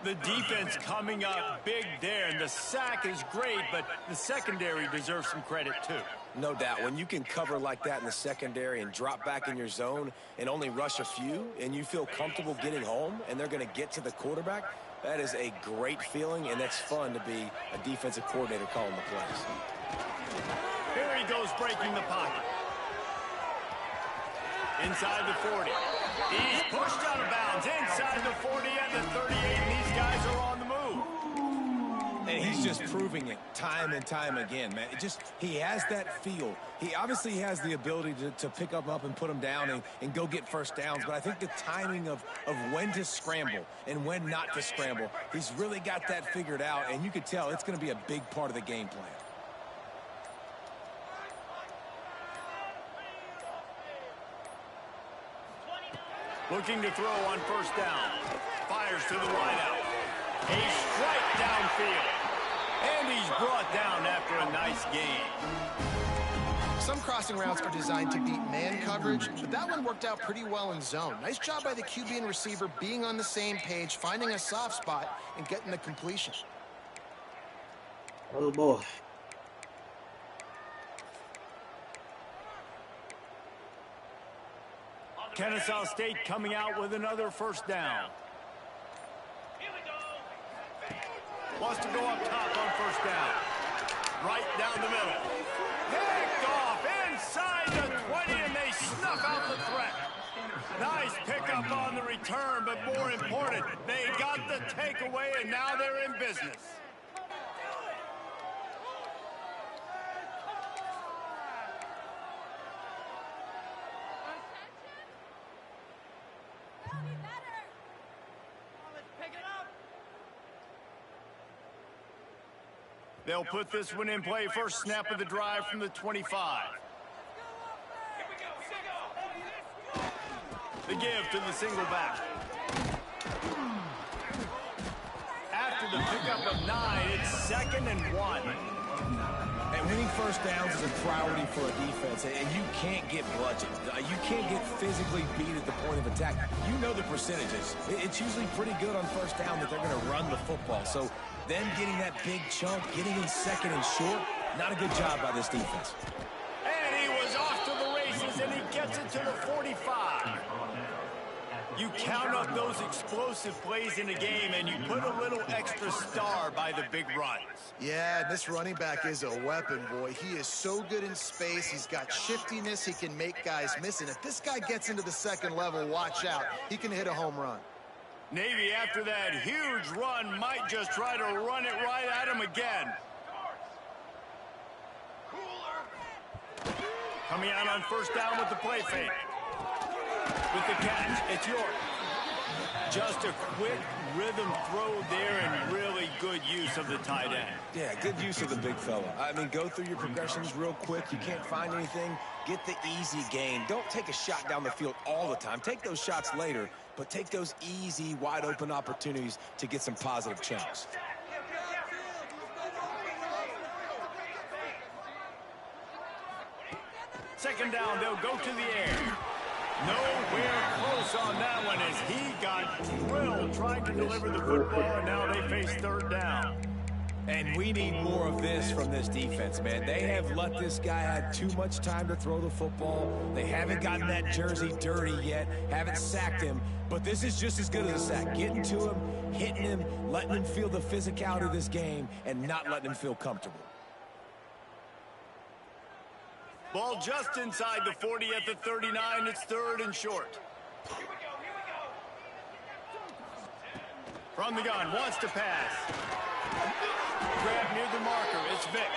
The defense coming up big there, and the sack is great, but the secondary deserves some credit too. No doubt. When you can cover like that in the secondary and drop back in your zone and only rush a few, and you feel comfortable getting home, and they're going to get to the quarterback, that is a great feeling, and that's fun to be a defensive coordinator calling the plays. Here he goes breaking the pocket. Inside the 40. He's pushed out of bounds. Inside the 40 and the 38, and these guys are on the move. And he's just proving it time and time again, man. He has that feel. He obviously has the ability to pick them up and put them down and go get 1st downs, but I think the timing of when to scramble and when not to scramble, he's really got that figured out, and you could tell it's going to be a big part of the game plan. Looking to throw on 1st down. Fires to the wideout. A strike downfield. And he's brought down after a nice gain. Some crossing routes are designed to beat man coverage, but that one worked out pretty well in zone. Nice job by the QB and receiver being on the same page, finding a soft spot, and getting the completion. Oh, boy. Kennesaw State coming out with another first down. Wants to go up top on first down. Right down the middle. Picked off inside the 20, and they snuff out the threat. Nice pickup on the return, but more important, they got the takeaway, and now they're in business. They'll put this one in play. First snap of the drive from the 25. The give to the single back. After the pickup of 9, it's 2nd and 1. And winning first downs is a priority for a defense, and you can't get bludgeoned. You can't get physically beat at the point of attack. You know the percentages. It's usually pretty good on first down that they're going to run the football. So them getting that big chunk, getting in 2nd and short, not a good job by this defense. And he was off to the races, and he gets it to the 45. You count up those explosive plays in a game, and you put a little extra star by the big runs. Yeah, this running back is a weapon, boy. He is so good in space. He's got shiftiness. He can make guys miss. And if this guy gets into the 2nd level, watch out. He can hit a home run. Navy, after that huge run, might just try to run it right at him again. Coming out on first down with the play fake. With the catch, it's York. Just a quick rhythm throw there and really good use of the tight end. Yeah, good use of the big fella. I mean, go through your progressions real quick. You can't find anything. Get the easy gain. Don't take a shot down the field all the time. Take those shots later, but take those easy, wide-open opportunities to get some positive chunks. Second down, they'll go to the air. Nowhere close on that one as he got drilled trying to deliver the football, and now they face third down. And we need more of this from this defense, man. They have let this guy have too much time to throw the football. They haven't gotten that jersey dirty yet, haven't sacked him. But this is just as good as a sack. Getting to him, hitting him, letting him feel the physicality of this game, and not letting him feel comfortable. Ball just inside the 40 at the 39. It's 3rd and short. From the gun, wants to pass. Grab near the marker. It's Vick.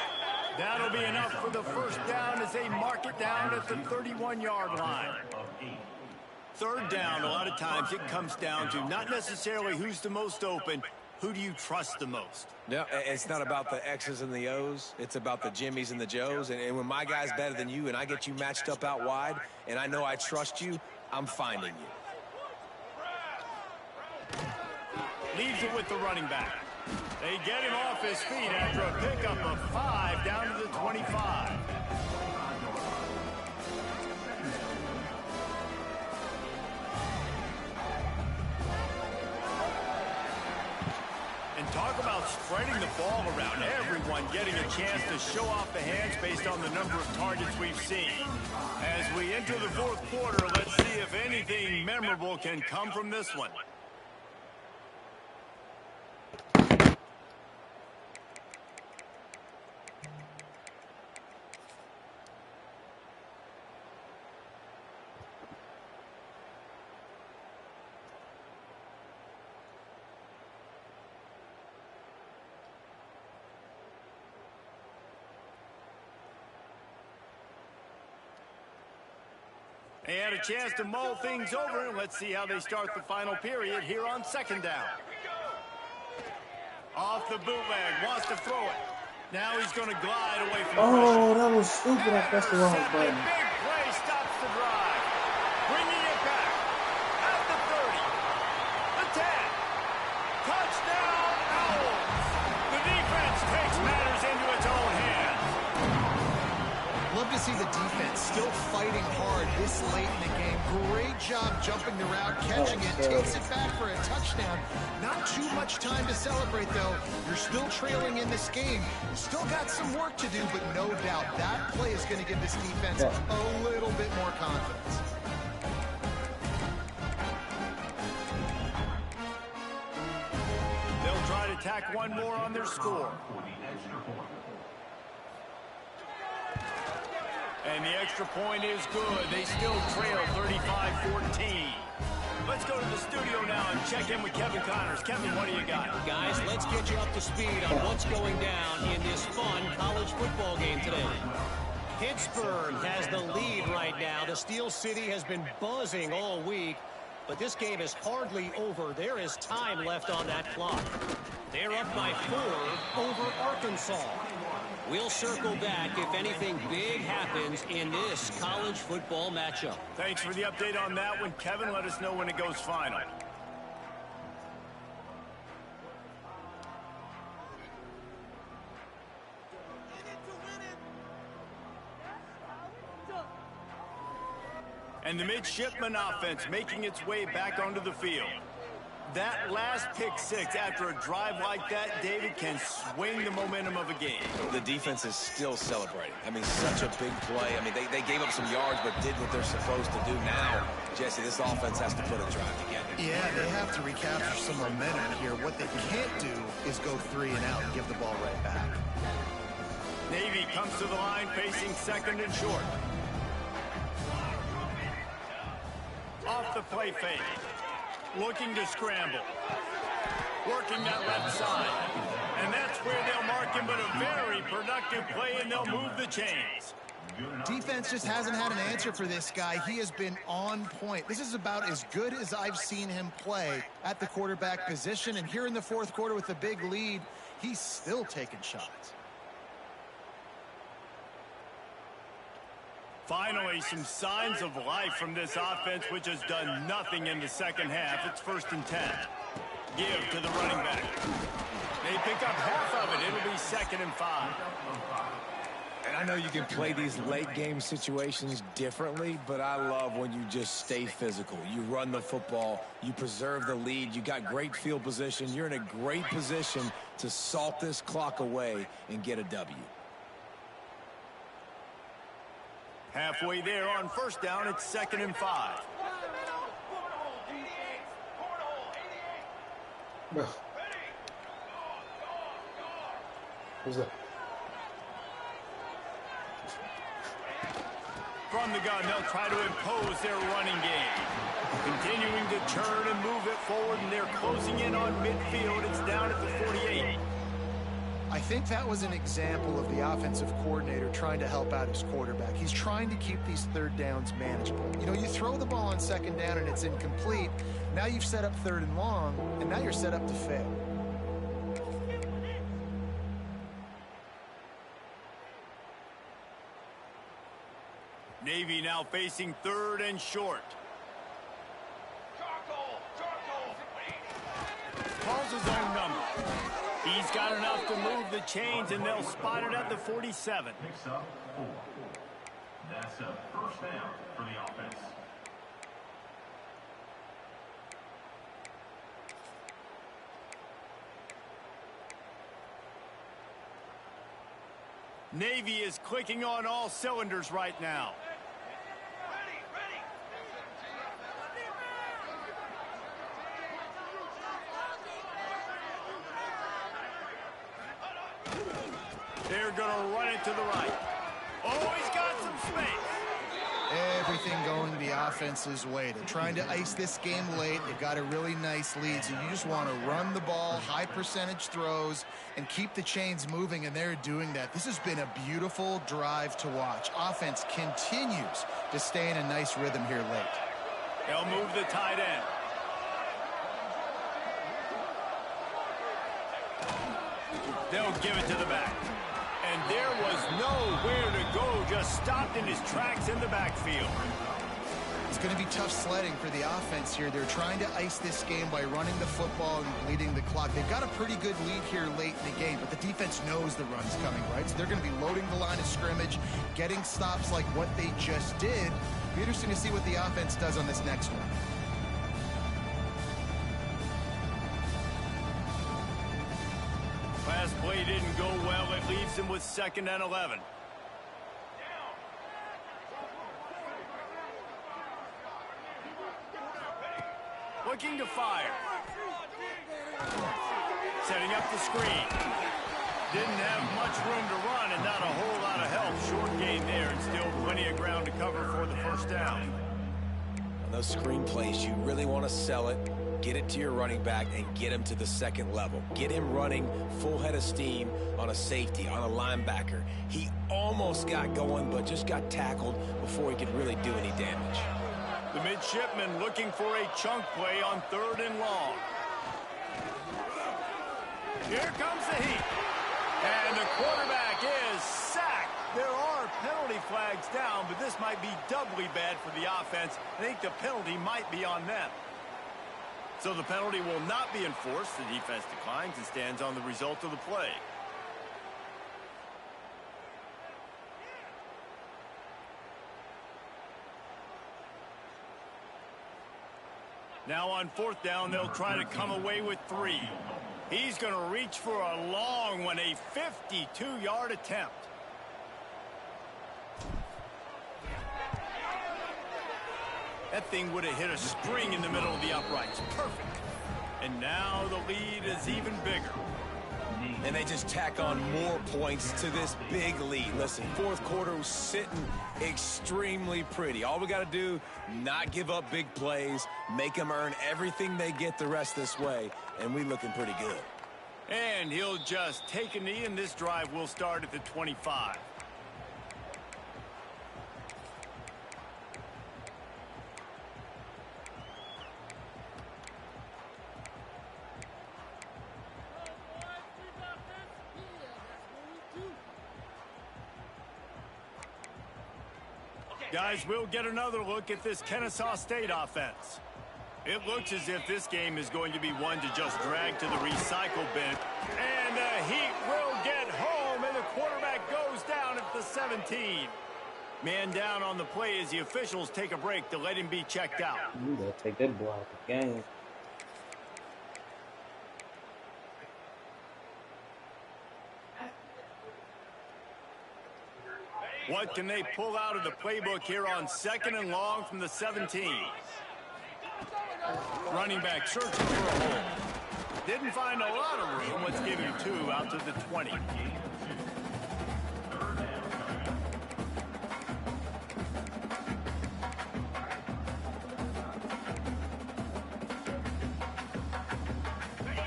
That'll be enough for the first down as they mark it down at the 31-yard line. Third down, a lot of times it comes down to not necessarily who's the most open, who do you trust the most? No, it's not about the X's and the O's. It's about the Jimmies and the Joes. And when my guy's better than you and I get you matched up out wide and I know I trust you, I'm finding you. Leaves it with the running back. They get him off his feet after a pickup of 5 down to the 25. And talk about spreading the ball around. Everyone getting a chance to show off the hands based on the number of targets we've seen. As we enter the 4th quarter, let's see if anything memorable can come from this one. They had a chance to mull things over, and let's see how they start the final period here on 2nd down. Off the bootleg, wants to throw it. Now he's going to glide away from the Oh, that was stupid. I pressed the wrong button. Big play stops the drive. Bringing it back at the 30, the 10. Touchdown, Love to see the defense still fighting hard this late in the game. Great job jumping the route, catching it, takes it back for a touchdown. Not too much time to celebrate, though. You're still trailing in this game. Still got some work to do, but no doubt that play is going to give this defense a little bit more confidence. They'll try to tack one more on their score. And the extra point is good. They still trail 35-14. Let's go to the studio now and check in with Kevin Connors. Kevin, what do you got? Guys, let's get you up to speed on what's going down in this fun college football game today. Pittsburgh has the lead right now. The Steel City has been buzzing all week, but this game is hardly over. There is time left on that clock. They're up by 4 over Arkansas. We'll circle back if anything big happens in this college football matchup. Thanks for the update on that one, Kevin. Let us know when it goes final. And the midshipman offense making its way back onto the field. That last pick six after a drive like that, David, can swing the momentum of a game. The defense is still celebrating. I mean, such a big play. I mean, they gave up some yards but did what they're supposed to do. Now, Jesse, this offense has to put a drive together. Yeah, they have to recapture some momentum here. What they can't do is go 3 and out and give the ball right back. Navy comes to the line facing second and short. Off the play fake. Looking to scramble. Working that left side. And that's where they'll mark him, but a very productive play, and they'll move the chains. Defense just hasn't had an answer for this guy. He has been on point. This is about as good as I've seen him play at the quarterback position. And here in the fourth quarter with a big lead, he's still taking shots. Finally, some signs of life from this offense, which has done nothing in the second half. It's 1st and 10. Give to the running back. They pick up half of it. It'll be 2nd and 5. And I know you can play these late game situations differently, but I love when you just stay physical. You run the football, you preserve the lead, you got great field position. You're in a great position to salt this clock away and get a W. Halfway there on 1st down, it's 2nd and 5. Who's that? From the gun, they'll try to impose their running game. Continuing to turn and move it forward, and they're closing in on midfield. It's down at the 48. I think that was an example of the offensive coordinator trying to help out his quarterback. He's trying to keep these 3rd downs manageable. You know, you throw the ball on 2nd down and it's incomplete. Now you've set up 3rd and long, and now you're set up to fail. Navy now facing 3rd and short. Calls his own number. He's got enough to move the chains, and they'll spot it at the 47. Picks up 4. That's a 1st down for the offense. Navy is clicking on all cylinders right now. They're going to run it to the right. Oh, he's got some space. Everything going the offense's way. They're trying to ice this game late. They've got a really nice lead, so you just want to run the ball, high percentage throws, and keep the chains moving, and they're doing that. This has been a beautiful drive to watch. Offense continues to stay in a nice rhythm here late. They'll move the tight end. They'll give it to the back. And there was nowhere to go, just stopped in his tracks in the backfield. It's going to be tough sledding for the offense here. They're trying to ice this game by running the football and bleeding the clock. They've got a pretty good lead here late in the game, but the defense knows the run's coming, right? So they're going to be loading the line of scrimmage, getting stops like what they just did. It'll be interesting to see what the offense does on this next one. Last play didn't go well. It leaves him with 2nd and 11. Looking to fire. Setting up the screen. Didn't have much room to run and not a whole lot of help. Short gain there and still plenty of ground to cover for the first down. On those screen plays, you really want to sell it, get it to your running back, and get him to the second level. Get him running full head of steam on a safety, on a linebacker. He almost got going, but just got tackled before he could really do any damage. The midshipman looking for a chunk play on 3rd and long. Here comes the heat. And the quarterback is sacked. There are penalty flags down, but this might be doubly bad for the offense. I think the penalty might be on them. So the penalty will not be enforced. The defense declines and stands on the result of the play. Now on 4th down, they'll try to come away with 3. He's going to reach for a long one, a 52-yard attempt. That thing would have hit a string in the middle of the uprights. Perfect. And now the lead is even bigger. And they just tack on more points to this big lead. Listen, 4th quarter was sitting extremely pretty. All we got to do, not give up big plays, make them earn everything they get the rest this way, and we looking pretty good. And he'll just take a knee, and this drive will start at the 25. Guys, we'll get another look at this Kennesaw State offense. It looks as if this game is going to be one to just drag to the recycle bin. And the Heat will get home, and the quarterback goes down at the 17. Man down on the play as the officials take a break to let him be checked out. You gotta take that boy out the game. What can they pull out of the playbook here on 2nd and long from the 17? Running back searching for a hole. Didn't find a lot of room. Let's give him 2 out to the 20.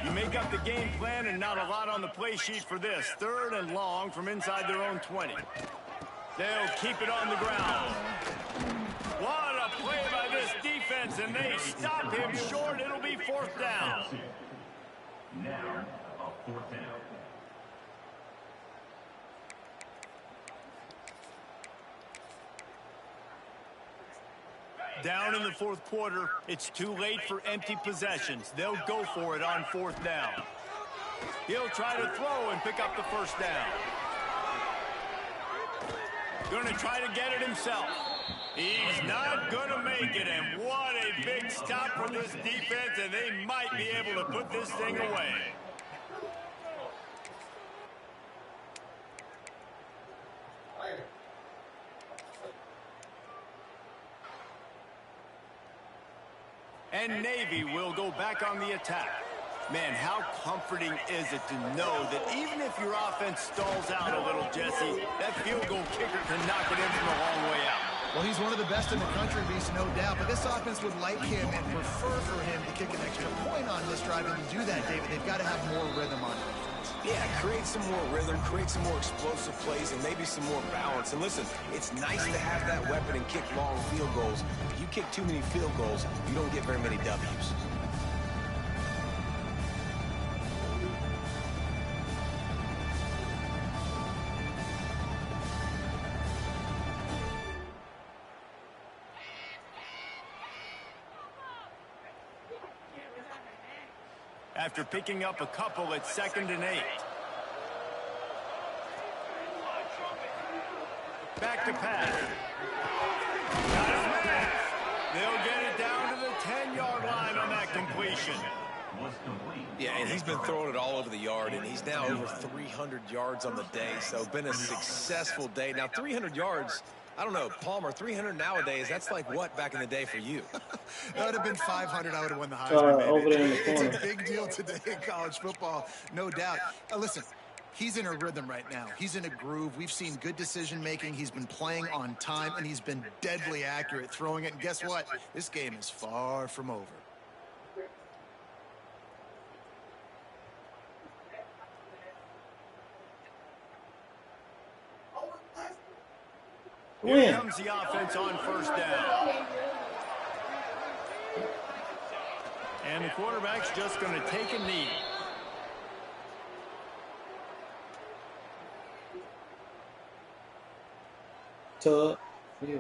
You make up the game plan and not a lot on the play sheet for this. 3rd and long from inside their own 20. They'll keep it on the ground. What a play by this defense, and they stop him short. It'll be 4th down. Now, a 4th down. Down in the 4th quarter, it's too late for empty possessions. They'll go for it on 4th down. He'll try to throw and pick up the 1st down. Going to try to get it himself. He's not going to make it, and what a big stop for this defense, and they might be able to put this thing away. And Navy will go back on the attack. Man, how comforting is it to know that even if your offense stalls out a little, Jesse, that field goal kicker can knock it in from a long way out. Well, he's one of the best in the country, Reese, no doubt. But this offense would like him and prefer for him to kick an extra point on this drive. And to do that, David, they've got to have more rhythm on offense. Yeah, create some more rhythm, create some more explosive plays, and maybe some more balance. And listen, it's nice to have that weapon and kick long field goals. If you kick too many field goals, you don't get very many W's. after picking up a couple at 2nd and 8. Back to pass. They'll get it down to the 10-yard line on that completion. Yeah, and he's been throwing it all over the yard, and he's now over 300 yards on the day, so been a successful day. Now, 300 yards, I don't know, Palmer, 300 nowadays, that's like what back in the day for you? That would have been 500. I would have won the Heisman, man. Over there in the It's corner. a big deal today in college football, no doubt. Listen, he's in a rhythm right now. He's in a groove. We've seen good decision-making. He's been playing on time, and he's been deadly accurate throwing it. And guess what? This game is far from over. Here comes the offense on 1st down. And the quarterback's just going to take a knee. Tug. Yeah.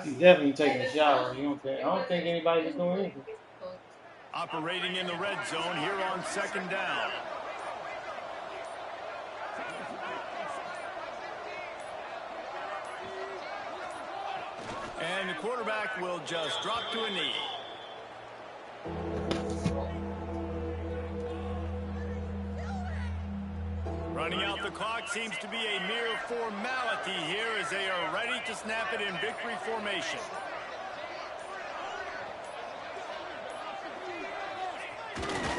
He's definitely taking a shower. You don't think? I don't think anybody's doing anything. Operating in the red zone here on 2nd down. And the quarterback will just drop to a knee. Running out the clock seems to be a mere formality here as they are ready to snap it in victory formation.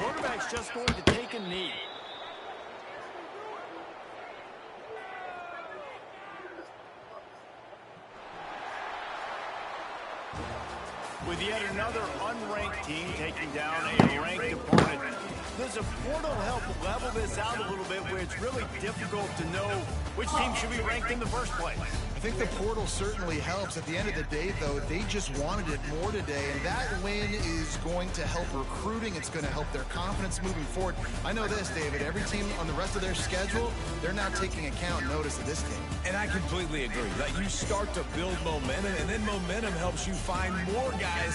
Quarterback's just going to take a knee. With yet another unranked team taking down a ranked opponent, does a portal help level this out a little bit where it's really difficult to know which team should be ranked in the first place? I think the portal certainly helps. At the end of the day, though, they just wanted it more today, and that win is going to help recruiting. It's going to help their confidence moving forward. I know this, David, every team on the rest of their schedule, they're now taking account and notice of this game. And I completely agree. Like, you start to build momentum, and then momentum helps you find more guys